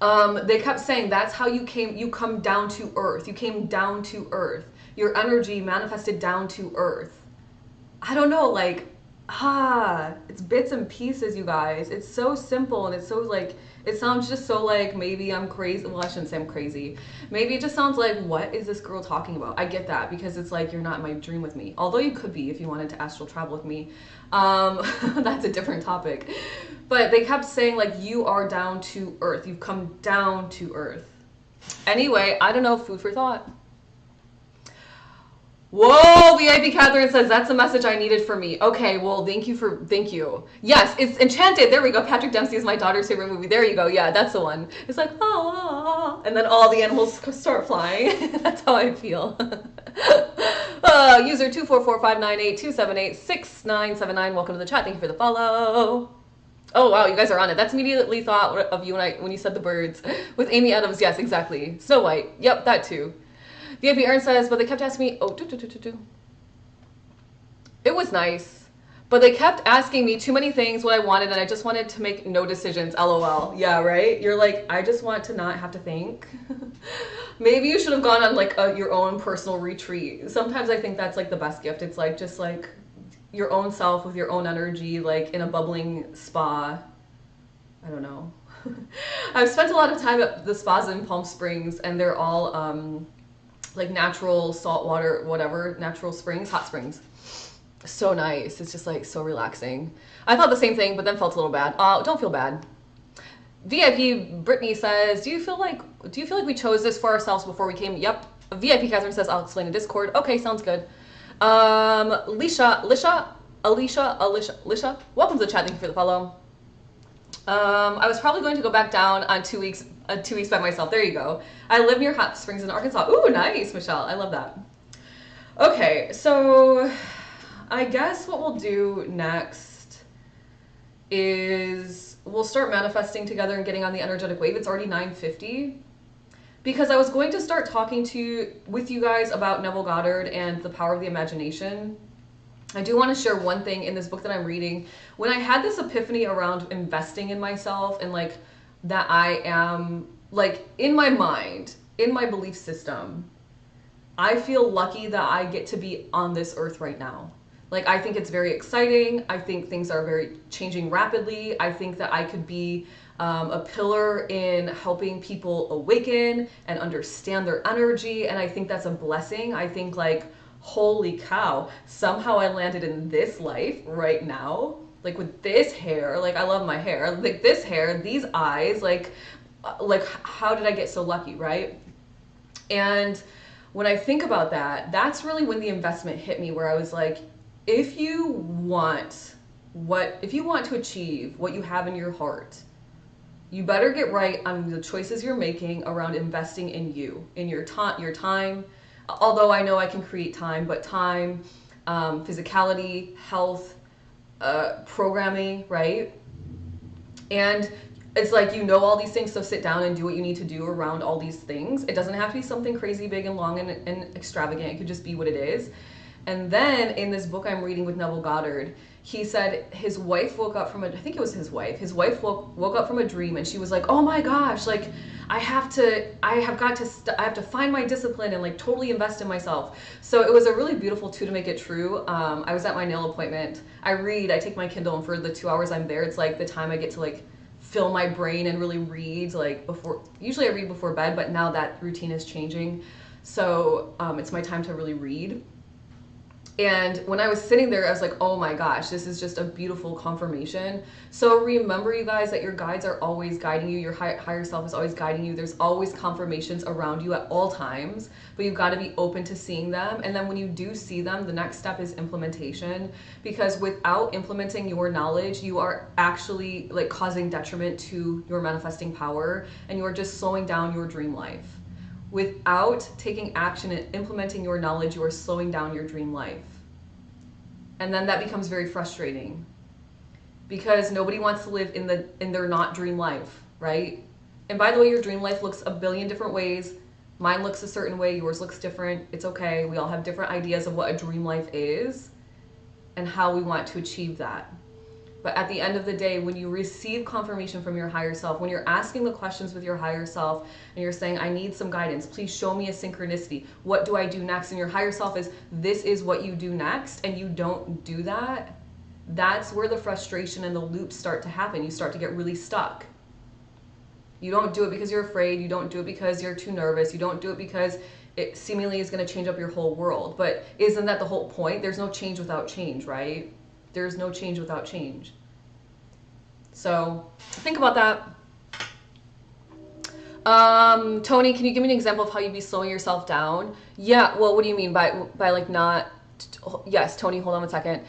They kept saying that's how you come down to earth. You came down to earth. Your energy manifested down to earth. I don't know, like, it's bits and pieces, you guys. It's so simple and it's so like, it sounds just so like maybe I'm crazy. Well, I shouldn't say I'm crazy. Maybe it just sounds like, what is this girl talking about? I get that because it's like, you're not in my dream with me. Although you could be if you wanted to astral travel with me. That's a different topic. But they kept saying like, you are down to earth. You've come down to earth. Anyway, I don't know, food for thought. Whoa, VIP Catherine says, that's the message I needed for me. Okay, well, thank you. Yes, it's Enchanted. There we go. Patrick Dempsey is my daughter's favorite movie. There you go. Yeah, that's the one. It's like, ah, and then all the animals start flying. That's how I feel. User 2445982786979. Welcome to the chat. Thank you for the follow. Oh, wow, you guys are on it. That's immediately thought of you when you said the birds. With Amy Adams, yes, exactly. Snow White. Yep, that too. VIP Aaron says, but they kept asking me, It was nice, but they kept asking me too many things, what I wanted, and I just wanted to make no decisions, LOL. Yeah, right? You're like, I just want to not have to think. Maybe you should have gone on like your own personal retreat. Sometimes I think that's like the best gift. It's like, just like your own self with your own energy, like in a bubbling spa. I don't know. I've spent a lot of time at the spas in Palm Springs, and they're all, like natural salt water, whatever, natural springs, hot springs. So nice. It's just like so relaxing. I thought the same thing, but then felt a little bad. Don't feel bad. VIP Brittany says, do you feel like we chose this for ourselves before we came? Yep. VIP Catherine says, I'll explain in Discord. Okay, sounds good. Alicia, welcome to the chat. Thank you for the follow. I was probably going to go back down on 2 weeks by myself. There you go. I live near hot springs in Arkansas. Ooh, nice, Michelle. I love that. Okay, so I guess what we'll do next is we'll start manifesting together and getting on the energetic wave. It's already 9:50. because I was going to start talking with you guys about Neville Goddard and the power of the imagination. I do want to share one thing in this book that I'm reading. When I had this epiphany around investing in myself and like that I am like in my mind, in my belief system, I feel lucky that I get to be on this earth right now. Like, I think it's very exciting. I think things are very changing rapidly. I think that I could be a pillar in helping people awaken and understand their energy. And I think that's a blessing. I think like, holy cow, somehow I landed in this life right now. Like with this hair, like I love my hair, like this hair, these eyes, like how did I get so lucky, right? And when I think about that, that's really when the investment hit me, where I was like, if you want to achieve what you have in your heart, you better get right on the choices you're making around investing in you, in your time. Although I know I can create time, but time, physicality, health, programming, right? And it's like, you know all these things, so sit down and do what you need to do around all these things. It doesn't have to be something crazy big and long and extravagant. It could just be what it is. And then in this book I'm reading with Neville Goddard, he said his wife woke up from I think it was his wife. His wife woke up from a dream, and she was like, oh my gosh, like I have to find my discipline and like totally invest in myself. So it was a really beautiful too to make it true. I was at my nail appointment. I take my Kindle, and for the 2 hours I'm there, it's like the time I get to like fill my brain and really read, like usually I read before bed, but now that routine is changing. So it's my time to really read. And when I was sitting there, I was like, oh my gosh, this is just a beautiful confirmation. So remember, you guys, that your guides are always guiding you. Your higher self is always guiding you. There's always confirmations around you at all times, but you've got to be open to seeing them. And then when you do see them, the next step is implementation, because without implementing your knowledge, you are actually like causing detriment to your manifesting power, and you are just slowing down your dream life. Without taking action and implementing your knowledge, you are slowing down your dream life. And then that becomes very frustrating, because nobody wants to live in their not dream life, right? And by the way, your dream life looks a billion different ways. Mine looks a certain way, yours looks different. It's okay. We all have different ideas of what a dream life is and how we want to achieve that. But at the end of the day, when you receive confirmation from your higher self, when you're asking the questions with your higher self and you're saying, I need some guidance, please show me a synchronicity. What do I do next? And your higher self is, this is what you do next, and you don't do that, that's where the frustration and the loops start to happen. You start to get really stuck. You don't do it because you're afraid. You don't do it because you're too nervous. You don't do it because it seemingly is going to change up your whole world. But isn't that the whole point? There's no change without change, right? There's no change without change. So think about that. Tony, can you give me an example of how you'd be slowing yourself down? Yeah, well, what do you mean by like not? Yes, Tony, hold on one second.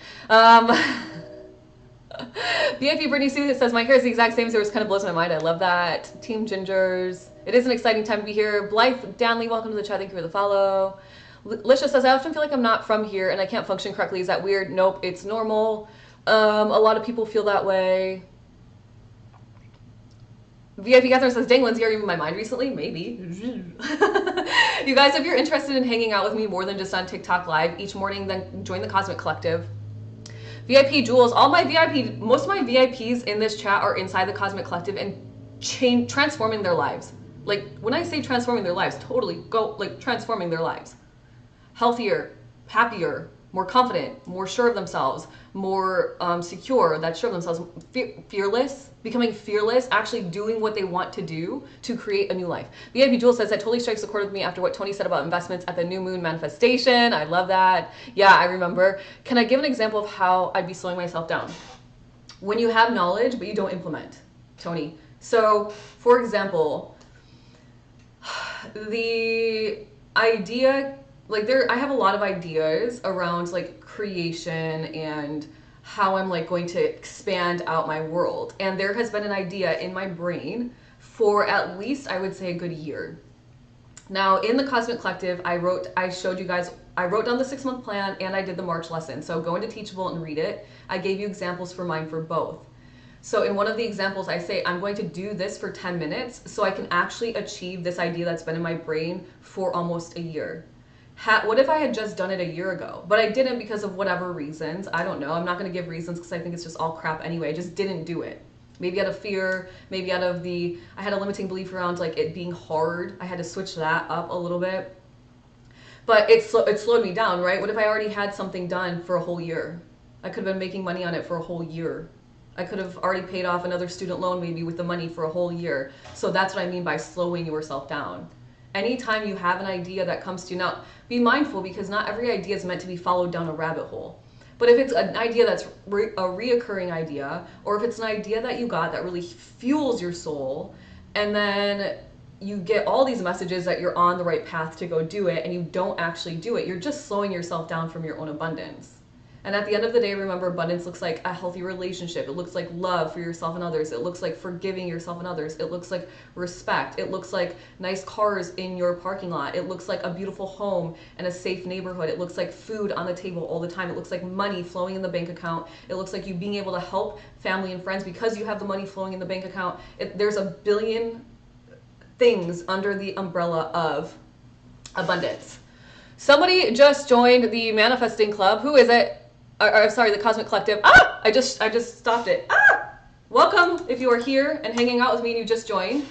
VIP Brittany Sue says, my hair is the exact same, so it kind of blows my mind. I love that. Team Gingers. It is an exciting time to be here. Blythe Danley, welcome to the chat. Thank you for the follow. Lisha says, I often feel like I'm not from here and I can't function correctly. Is that weird? Nope, it's normal. A lot of people feel that way. VIP Catherine says, dang, Lindsay, are you in my mind recently? Maybe. You guys, if you're interested in hanging out with me more than just on TikTok Live each morning, then join the Cosmic Collective. VIP Jules, most of my VIPs in this chat are inside the Cosmic Collective and transforming their lives. Like, when I say transforming their lives, totally transforming their lives. Healthier, happier, more confident, more sure of themselves, more secure, that's sure of themselves, fearless, becoming fearless, actually doing what they want to do to create a new life. VIP Jewel says, that totally strikes a chord with me after what Tony said about investments at the new moon manifestation. I love that. Yeah, I remember. Can I give an example of how I'd be slowing myself down? When you have knowledge, but you don't implement, Tony. So, for example, the idea, I have a lot of ideas around like creation and how I'm like going to expand out my world. And there has been an idea in my brain for at least, I would say, a good year. Now in the Cosmic Collective, I wrote down the 6-month plan and I did the March lesson. So go into Teachable and read it. I gave you examples for mine for both. So in one of the examples, I say, I'm going to do this for 10 minutes so I can actually achieve this idea that's been in my brain for almost a year. What if I had just done it a year ago? But I didn't because of whatever reasons. I don't know. I'm not going to give reasons because I think it's just all crap anyway. I just didn't do it. Maybe out of fear, maybe out of I had a limiting belief around like it being hard. I had to switch that up a little bit. But it slowed me down, right? What if I already had something done for a whole year? I could have been making money on it for a whole year. I could have already paid off another student loan maybe with the money for a whole year. So that's what I mean by slowing yourself down. Anytime you have an idea that comes to you, now be mindful because not every idea is meant to be followed down a rabbit hole. But if it's an idea that's a reoccurring idea, or if it's an idea that you got that really fuels your soul, and then you get all these messages that you're on the right path to go do it, and you don't actually do it, you're just slowing yourself down from your own abundance. And at the end of the day, remember, abundance looks like a healthy relationship. It looks like love for yourself and others. It looks like forgiving yourself and others. It looks like respect. It looks like nice cars in your parking lot. It looks like a beautiful home and a safe neighborhood. It looks like food on the table all the time. It looks like money flowing in the bank account. It looks like you being able to help family and friends because you have the money flowing in the bank account. There's a billion things under the umbrella of abundance. Somebody just joined the Manifesting Club. Who is it? Sorry, the Cosmic Collective. I just stopped it. Welcome if you are here and hanging out with me and you just joined.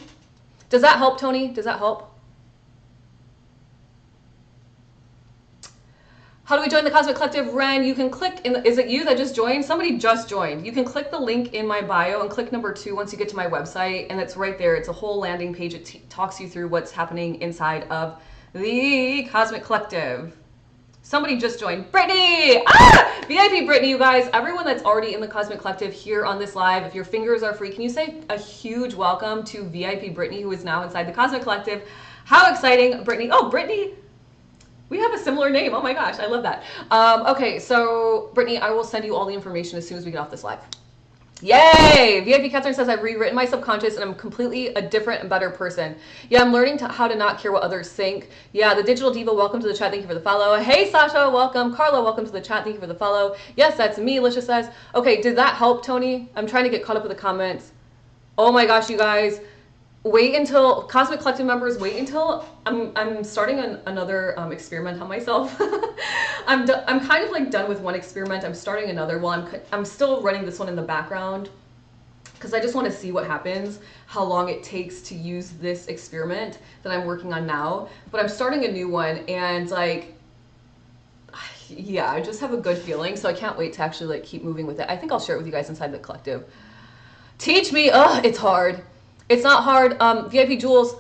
Does that help, Tony? Does that help? How do we join the Cosmic Collective? Ren, you can click in is it you that just joined? Somebody just joined. You can click the link in my bio and click number 2 once you get to my website, and it's right there. It's a whole landing page. It talks you through what's happening inside of the Cosmic Collective. Somebody just joined. Brittany! VIP Brittany, you guys. Everyone that's already in the Cosmic Collective here on this live, if your fingers are free, can you say a huge welcome to VIP Brittany, who is now inside the Cosmic Collective? How exciting, Brittany. Oh, Brittany. We have a similar name. Oh my gosh, I love that. Okay, so Brittany, I will send you all the information as soon as we get off this live. Yay! VIP Catherine says, I've rewritten my subconscious and I'm completely a different and better person. Yeah, I'm learning how to not care what others think. Yeah, the Digital Diva, welcome to the chat. Thank you for the follow. Hey, Sasha, welcome. Carla, welcome to the chat. Thank you for the follow. Yes, that's me, Alicia says. Okay, did that help, Tony? I'm trying to get caught up with the comments. Oh my gosh, you guys. Wait until, Cosmic Collective members, wait until I'm starting another experiment on myself. I'm kind of like done with one experiment. I'm starting another. Well, I'm still running this one in the background because I just want to see what happens, how long it takes to use this experiment that I'm working on now. But I'm starting a new one, and like, yeah, I just have a good feeling. So I can't wait to actually like keep moving with it. I think I'll share it with you guys inside the collective. Teach me. Ugh, it's hard. It's not hard. VIP Jules,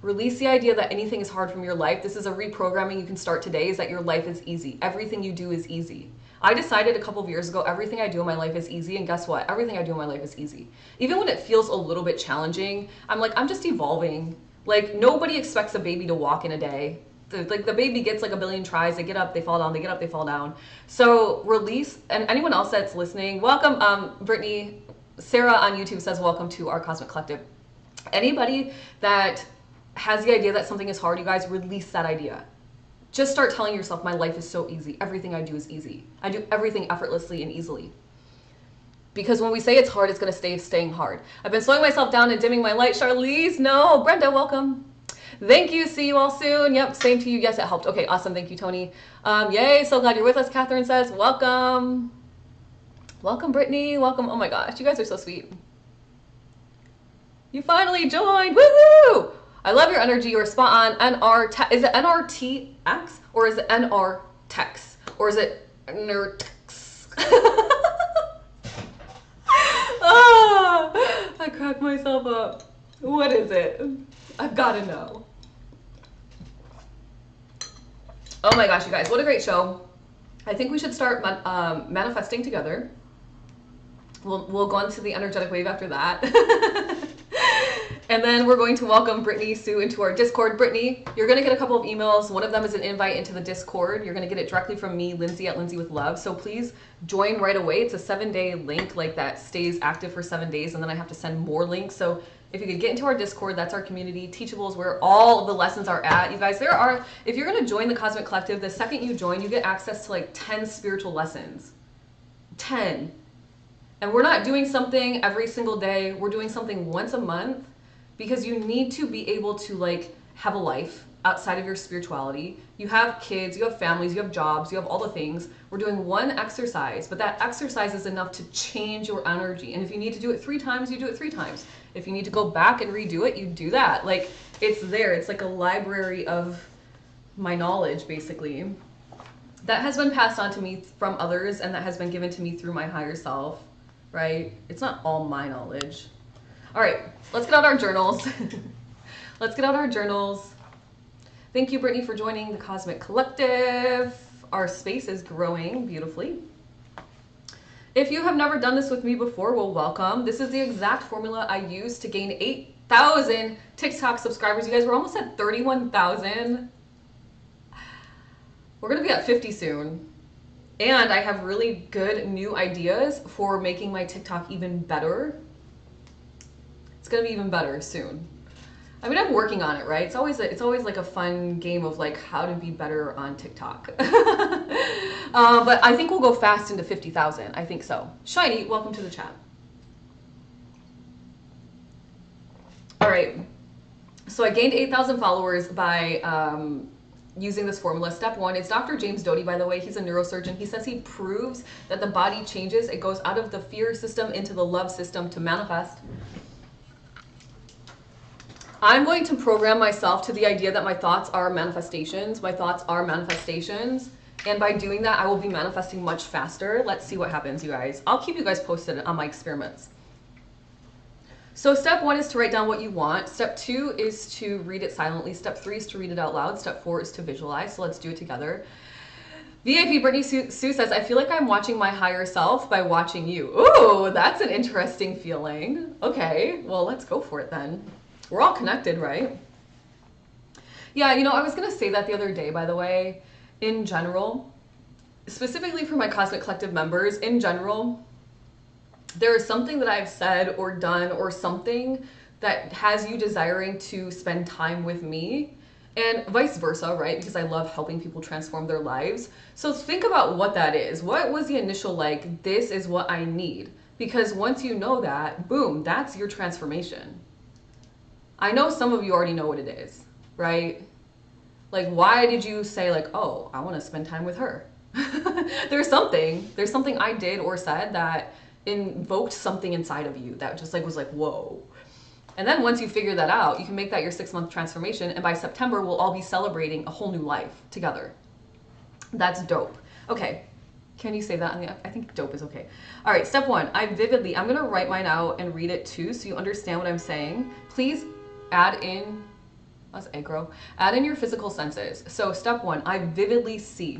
release the idea that anything is hard from your life. This is a reprogramming you can start today, is that your life is easy. Everything you do is easy. I decided a couple of years ago, everything I do in my life is easy. And guess what? Everything I do in my life is easy. Even when it feels a little bit challenging, I'm like, I'm just evolving. Like, nobody expects a baby to walk in a day. Like, the baby gets like a billion tries. They get up, they fall down, they get up, they fall down. So release, and anyone else that's listening, welcome. Brittany, Sarah on YouTube says, welcome to our Cosmic Collective. Anybody that has the idea that something is hard, you guys, release that idea. Just start telling yourself, my life is so easy. Everything I do is easy. I do everything effortlessly and easily. Because when we say it's hard, it's going to staying hard. I've been slowing myself down and dimming my light. Charlize, no. Brenda, welcome. Thank you. See you all soon. Yep, same to you. Yes, it helped. Okay, awesome. Thank you, Tony. Yay, so glad you're with us. Catherine says, welcome. Welcome, Brittany. Welcome. Oh my gosh, you guys are so sweet. You finally joined. Woohoo! I love your energy. You're spot on. Is it NRTX or is it NRTX or is it NRTX? I cracked myself up. What is it? I've got to know. Oh my gosh, you guys, what a great show. I think we should start manifesting together. We'll go into the energetic wave after that. And then we're going to welcome Brittany Sue into our Discord. Brittany, you're going to get a couple of emails. One of them is an invite into the Discord. You're going to get it directly from me, Lindsay at Lindsay with Love. So please join right away. It's a 7-day link like that stays active for 7 days. And then I have to send more links. So if you could get into our Discord, that's our community. Teachable is where all of the lessons are at. You guys, if you're going to join the Cosmic Collective, the second you join, you get access to like 10 spiritual lessons. 10. And we're not doing something every single day. We're doing something once a month because you need to be able to like have a life outside of your spirituality. You have kids, you have families, you have jobs, you have all the things. We're doing one exercise, but that exercise is enough to change your energy. And if you need to do it 3 times, you do it 3 times. If you need to go back and redo it, you do that. Like, it's there. It's like a library of my knowledge, basically. That has been passed on to me from others, and that has been given to me through my higher self, right? It's not all my knowledge. All right, let's get out our journals. Let's get out our journals. Thank you, Brittany, for joining the Cosmic Collective. Our space is growing beautifully. If you have never done this with me before, well, welcome. This is the exact formula I used to gain 8,000 TikTok subscribers. You guys, we're almost at 31,000. We're gonna be at 50 soon. And I have really good new ideas for making my TikTok even better. It's gonna be even better soon. I mean, I'm working on it, right? It's always like a fun game of like how to be better on TikTok. But I think we'll go fast into 50,000. I think so. Shiny, welcome to the chat. All right. So I gained 8,000 followers by using this formula. Step 1 is Dr. James Doty, by the way. He's a neurosurgeon. He says he proves that the body changes. It goes out of the fear system into the love system to manifest. I'm going to program myself to the idea that my thoughts are manifestations. My thoughts are manifestations. And by doing that, I will be manifesting much faster. Let's see what happens, you guys. I'll keep you guys posted on my experiments. So step 1 is to write down what you want. Step 2 is to read it silently. Step 3 is to read it out loud. Step 4 is to visualize. So let's do it together. VIP Brittany Sue says, I feel like I'm watching my higher self by watching you. Ooh, that's an interesting feeling. Okay, well, let's go for it then. We're all connected, right? Yeah, you know, I was going to say that the other day, by the way, in general, specifically for my Cosmic Collective members, in general, there is something that I've said or done or something that has you desiring to spend time with me and vice versa, right? Because I love helping people transform their lives. So think about what that is. What was the initial like, this is what I need? Because once you know that, boom, that's your transformation. I know some of you already know what it is, right? Like, why did you say like, oh, I want to spend time with her? There's something I did or said that invoked something inside of you that just like was like, whoa. And then once you figure that out, you can make that your 6-month transformation. And by September, we'll all be celebrating a whole new life together. That's dope. Okay. Can you say that? I think dope is okay. All right. Step 1, I'm going to write mine out and read it too, so you understand what I'm saying. Please add in, that's aggro, add in your physical senses. So step 1, I vividly see.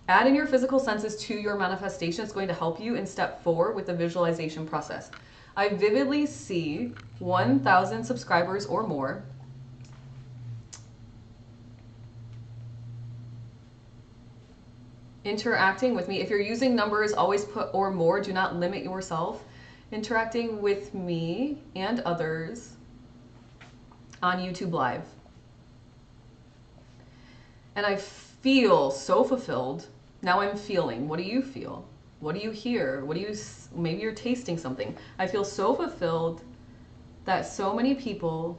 Add in your physical senses to your manifestation. It's going to help you in step 4 with the visualization process. I vividly see 1,000 subscribers or more interacting with me. If you're using numbers, always put or more. Do not limit yourself. Interacting with me and others on YouTube Live. And I feel so fulfilled. Now I'm feeling. What do you feel? What do you hear? What do you, maybe you're tasting something. I feel so fulfilled that so many people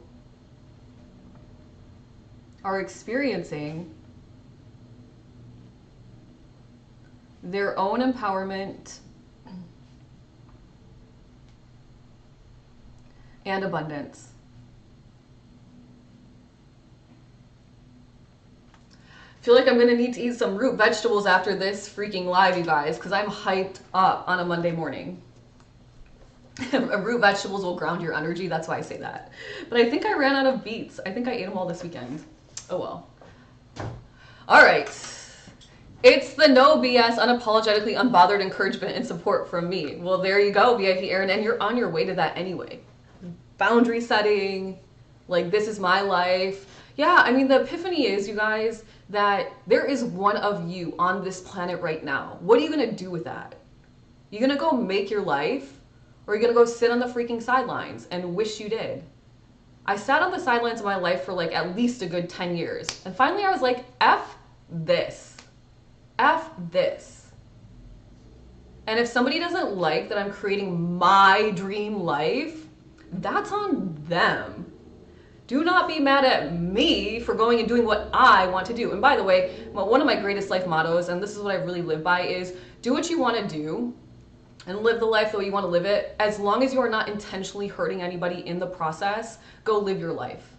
are experiencing their own empowerment and abundance. I feel like I'm gonna need to eat some root vegetables after this freaking live, you guys, because I'm hyped up on a Monday morning. Root vegetables will ground your energy, that's why I say that. But I think I ran out of beets. I think I ate them all this weekend. Oh well. All right. It's the no BS, unapologetically unbothered encouragement and support from me. Well, there you go, VIP Aaron, and you're on your way to that anyway. Boundary setting, like this is my life. Yeah, I mean, the epiphany is, you guys, that there is one of you on this planet right now. What are you gonna do with that? You gonna go make your life, or are you gonna go sit on the freaking sidelines and wish you did? I sat on the sidelines of my life for like at least a good 10 years. And finally I was like, F this. F this. And if somebody doesn't like that I'm creating my dream life, that's on them. Do not be mad at me for going and doing what I want to do. And by the way, one of my greatest life mottos, and this is what I really live by, is do what you want to do and live the life the way you want to live it. As long as you are not intentionally hurting anybody in the process, go live your life.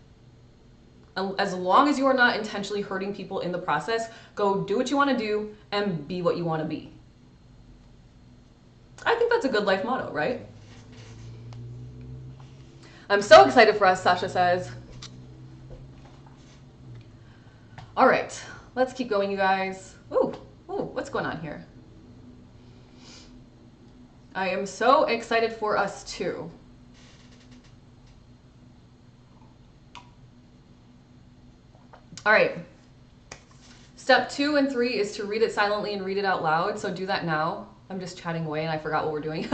As long as you are not intentionally hurting people in the process, go do what you want to do and be what you want to be. I think that's a good life motto, right? I'm so excited for us, Sasha says. All right, let's keep going, you guys. Ooh, what's going on here? I am so excited for us too. All right. Step 2 and 3 is to read it silently and read it out loud. So do that now. I'm just chatting away and I forgot what we're doing.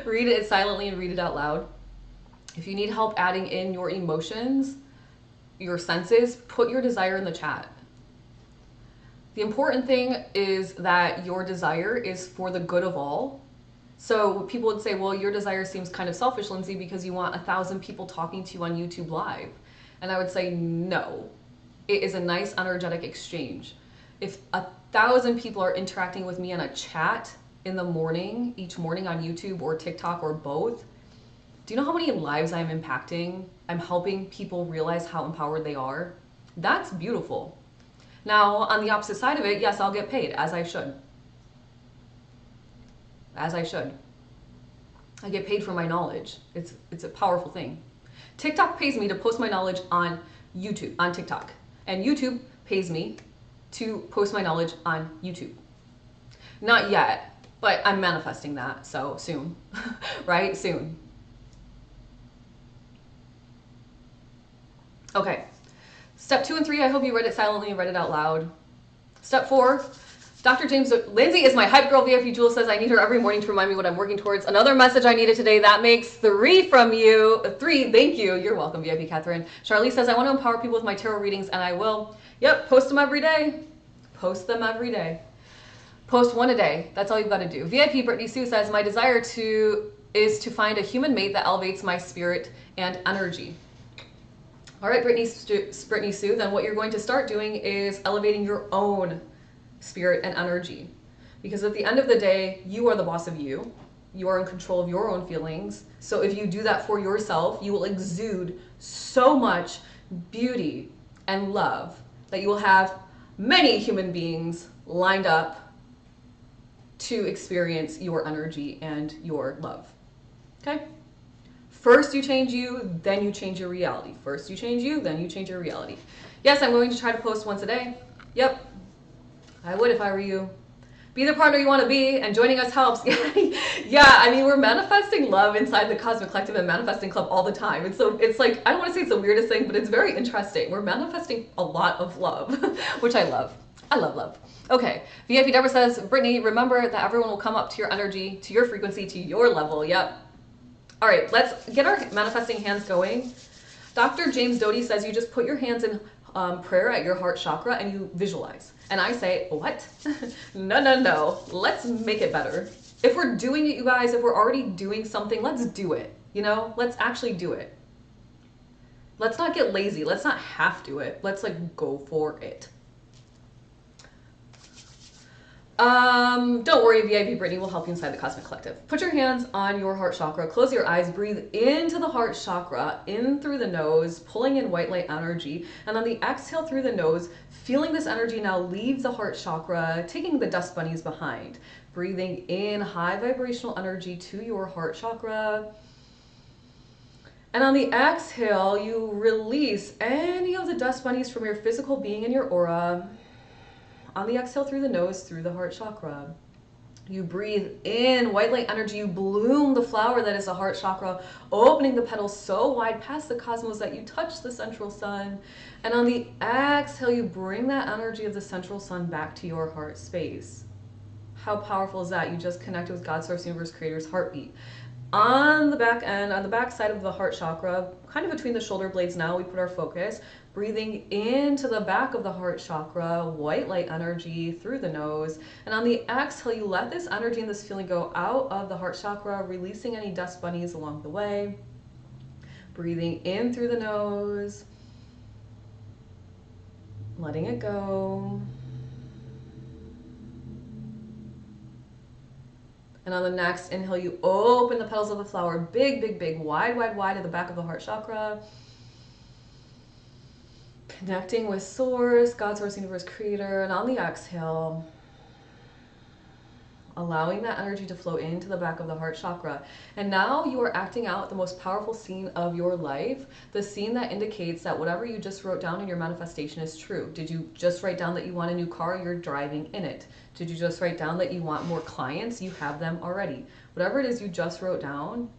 Read it silently and read it out loud. If you need help adding in your emotions, your senses, put your desire in the chat. The important thing is that your desire is for the good of all. So people would say, well, your desire seems kind of selfish, Lindsay, because you want 1,000 people talking to you on YouTube Live. And I would say, no, it is a nice energetic exchange. If 1,000 people are interacting with me in a chat in the morning, each morning on YouTube or TikTok or both, do you know how many lives I'm impacting? I'm helping people realize how empowered they are. That's beautiful. Now, on the opposite side of it, yes, I'll get paid, as I should. As I should. I get paid for my knowledge. It's a powerful thing. TikTok pays me to post my knowledge on YouTube, on TikTok. And YouTube pays me to post my knowledge on YouTube. Not yet, but I'm manifesting that, so soon, right? Soon. Okay, step 2 and 3, I hope you read it silently and read it out loud. Step 4, Dr. James, Lindsay is my hype girl VIP. Jewel says I need her every morning to remind me what I'm working towards. Another message I needed today. That makes 3 from you. 3, thank you. You're welcome, VIP Catherine. Charlie says I want to empower people with my tarot readings, and I will. Yep, post them every day. Post them every day. Post 1 a day. That's all you've got to do. VIP Brittany Sue says my desire is to find a human mate that elevates my spirit and energy. All right, Brittany Sue, then what you're going to start doing is elevating your own spirit and energy. Because at the end of the day, you are the boss of you. You are in control of your own feelings. So if you do that for yourself, you will exude so much beauty and love that you will have many human beings lined up to experience your energy and your love. Okay? First you change you, then you change your reality. First you change you, then you change your reality. Yes, I'm going to try to post once a day. Yep, I would if I were you. Be the partner you want to be, and joining us helps. Yeah, I mean, we're manifesting love inside the Cosmic Collective and Manifesting Club all the time. And so it's like, I don't want to say it's the weirdest thing, but it's very interesting. We're manifesting a lot of love, which I love. I love love. Okay, VIP Deborah says, Brittany, remember that everyone will come up to your energy, to your frequency, to your level. Yep. All right, let's get our manifesting hands going. Dr. James Doty says you just put your hands in prayer at your heart chakra and you visualize. And I say, what? No. Let's make it better. If we're doing it, you guys, if we're already doing something, let's do it. You know, let's actually do it. Let's not get lazy. Let's not half do it. Let's like go for it. Don't worry, VIP Brittany will help you inside the Cosmic Collective. Put your hands on your heart chakra, close your eyes, breathe into the heart chakra, in through the nose, pulling in white light energy, and on the exhale through the nose, feeling this energy now leave the heart chakra, taking the dust bunnies behind. Breathing in high vibrational energy to your heart chakra. And on the exhale, you release any of the dust bunnies from your physical being and your aura. On the exhale through the nose, through the heart chakra. You breathe in white light energy, you bloom the flower that is the heart chakra, opening the petals so wide past the cosmos that you touch the central sun. And on the exhale, you bring that energy of the central sun back to your heart space. How powerful is that? You just connected with God, Source, Universe, Creator's heartbeat. On the back end, on the back side of the heart chakra, kind of between the shoulder blades now, we put our focus, breathing into the back of the heart chakra, white light energy through the nose. And on the exhale, you let this energy and this feeling go out of the heart chakra, releasing any dust bunnies along the way. Breathing in through the nose, letting it go. And on the next inhale, you open the petals of the flower, big, big, big, wide, wide, wide at the back of the heart chakra. Connecting with Source, God, Source, Universe, Creator. And on the exhale, allowing that energy to flow into the back of the heart chakra. And now you are acting out the most powerful scene of your life, the scene that indicates that whatever you just wrote down in your manifestation is true. Did you just write down that you want a new car? You're driving in it. Did you just write down that you want more clients? You have them already. Whatever it is you just wrote down,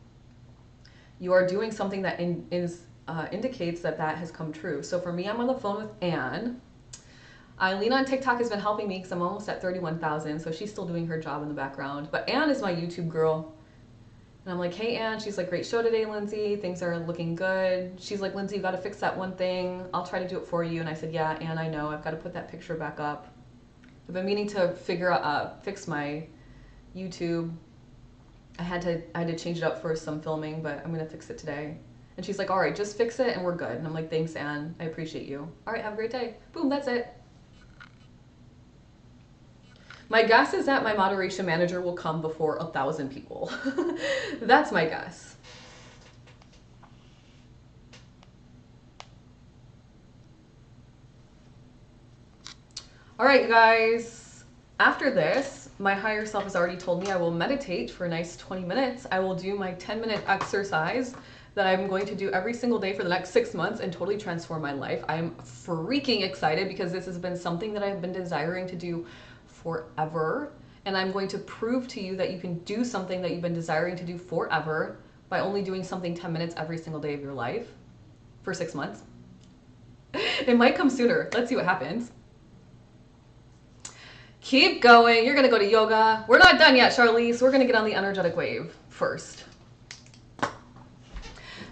you are doing something that indicates that that has come true. So for me, I'm on the phone with Anne. Eileen on TikTok has been helping me because I'm almost at 31,000, so she's still doing her job in the background. But Anne is my YouTube girl. And I'm like, hey, Anne. She's like, great show today, Lindsay. Things are looking good. She's like, Lindsay, you got to fix that one thing. I'll try to do it for you. And I said, yeah, Anne, I know. I've got to put that picture back up. I've been meaning to fix my YouTube. I had to change it up for some filming, but I'm going to fix it today. And she's like, all right, just fix it and we're good. And I'm like, thanks, Anne. I appreciate you. All right, have a great day. Boom, that's it. My guess is that my moderation manager will come before 1,000 people. That's my guess. All right, guys. After this, my higher self has already told me I will meditate for a nice 20 minutes. I will do my 10-minute exercise that I'm going to do every single day for the next 6 months and totally transform my life. I'm freaking excited because this has been something that I've been desiring to do forever, and I'm going to prove to you that you can do something that you've been desiring to do forever by only doing something 10 minutes every single day of your life for 6 months. It might come sooner. Let's see what happens. Keep going. You're gonna go to yoga. We're not done yet, Charlize. We're gonna get on the energetic wave first.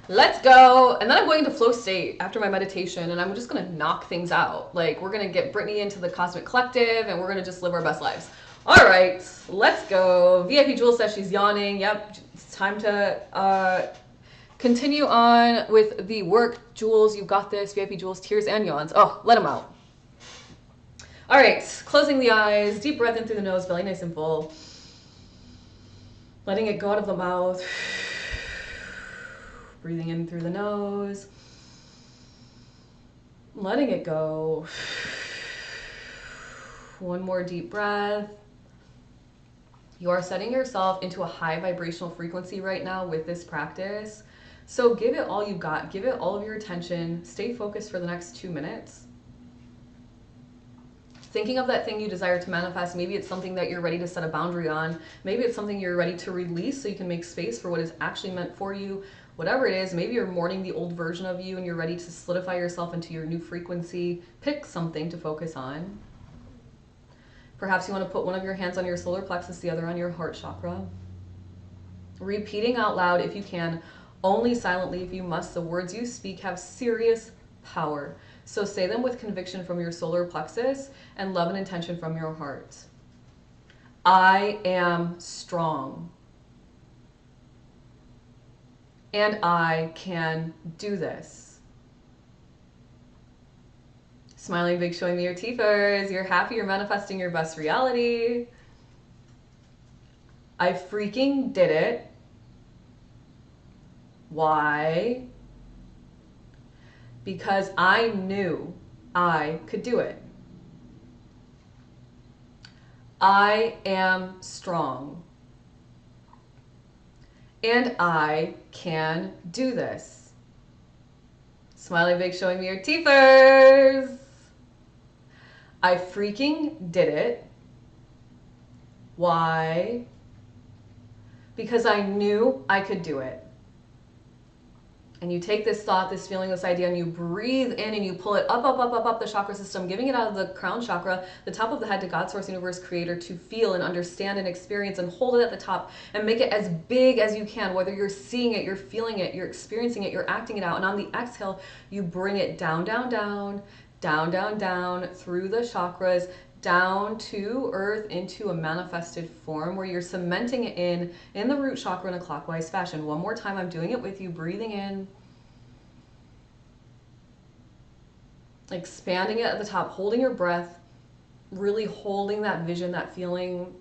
Let's go. And then I'm going to flow state after my meditation, and I'm just going to knock things out. Like, we're going to get Brittany into the Cosmic Collective, and we're going to just live our best lives. All right, let's go. VIP Jewel says she's yawning. Yep, it's time to continue on with the work. Jules, you got this. VIP Jules, tears and yawns. Oh, let them out. All right, closing the eyes. Deep breath in through the nose, belly nice and full. Letting it go out of the mouth. Breathing in through the nose, letting it go. One more deep breath. You are setting yourself into a high vibrational frequency right now with this practice. So give it all you've got. Give it all of your attention. Stay focused for the next 2 minutes. Thinking of that thing you desire to manifest. Maybe it's something that you're ready to set a boundary on. Maybe it's something you're ready to release so you can make space for what is actually meant for you. Whatever it is, maybe you're mourning the old version of you and you're ready to solidify yourself into your new frequency. Pick something to focus on. Perhaps you want to put one of your hands on your solar plexus, the other on your heart chakra. Repeating out loud if you can, only silently if you must. The words you speak have serious power. So say them with conviction from your solar plexus and love and intention from your heart. I am strong. And I can do this. Smiling big, showing me your teethers. You're happy, you're manifesting your best reality. I freaking did it. Why? Because I knew I could do it. I am strong. And I can do this. Smiley big, showing me your teethers. I freaking did it. Why? Because I knew I could do it. And you take this thought, this feeling, this idea, and you breathe in and you pull it up, up, up, up, up the chakra system, giving it out of the crown chakra, the top of the head, to God, source, universe, creator, to feel and understand and experience, and hold it at the top and make it as big as you can, whether you're seeing it, you're feeling it, you're experiencing it, you're acting it out. And on the exhale, you bring it down, down, down, down, down, down, through the chakras, down to earth, into a manifested form where you're cementing it in the root chakra in a clockwise fashion. One more time, I'm doing it with you, breathing in, expanding it at the top, holding your breath, really holding that vision, that feeling.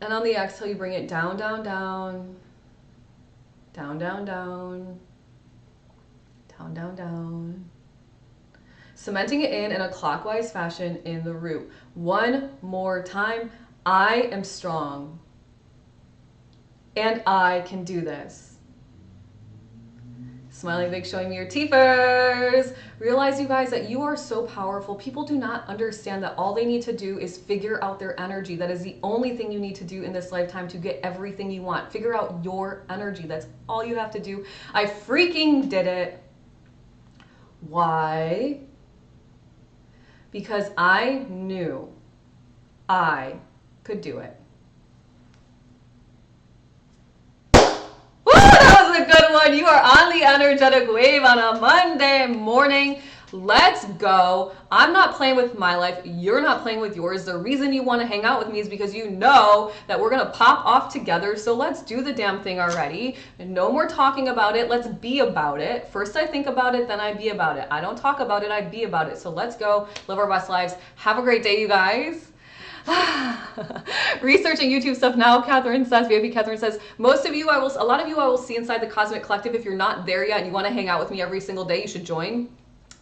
And on the exhale, you bring it down, down, down, down, down, down, down, down, down. Cementing it in a clockwise fashion in the root. One more time. I am strong. And I can do this. Smiling big, showing me your teethers. Realize, you guys, that you are so powerful. People do not understand that all they need to do is figure out their energy. That is the only thing you need to do in this lifetime to get everything you want. Figure out your energy. That's all you have to do. I freaking did it. Why? Because I knew I could do it. Woo, that was a good one. You are on the energetic wave on a Monday morning. Let's go. I'm not playing with my life. You're not playing with yours. The reason you want to hang out with me is because you know that we're going to pop off together. So let's do the damn thing already. And no more talking about it. Let's be about it. First I think about it, then I be about it. I don't talk about it, I be about it. So let's go live our best lives. Have a great day, you guys. Researching YouTube stuff now, Catherine says. VIP Catherine says, a lot of you I will see inside the Cosmic Collective. If you're not there yet and you want to hang out with me every single day, you should join.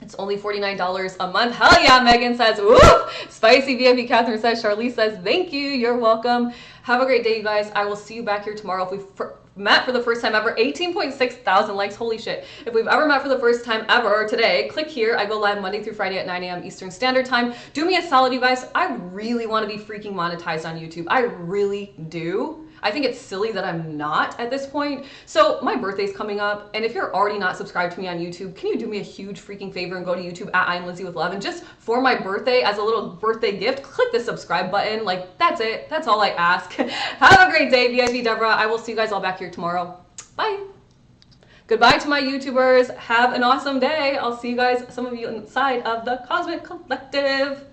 It's only $49 a month. Hell yeah, Megan says, woof. Spicy VIP Catherine says, Charlize says, thank you, you're welcome. Have a great day, you guys. I will see you back here tomorrow. If we've met for the first time ever, 18.6 thousand likes, holy shit. If we've ever met for the first time ever today, click here. I go live Monday through Friday at 9 a.m. Eastern Standard Time. Do me a solid, you guys. I really want to be freaking monetized on YouTube. I really do. I think it's silly that I'm not at this point. So my birthday's coming up, and if you're already not subscribed to me on YouTube, can you do me a huge freaking favor and go to YouTube at I'm Lindsay with Love, and just for my birthday, as a little birthday gift, click the subscribe button. Like, that's it. That's all I ask. Have a great day, VIP Deborah. I will see you guys all back here tomorrow. Bye. Goodbye to my YouTubers. Have an awesome day. I'll see you guys, some of you inside of the Cosmic Collective.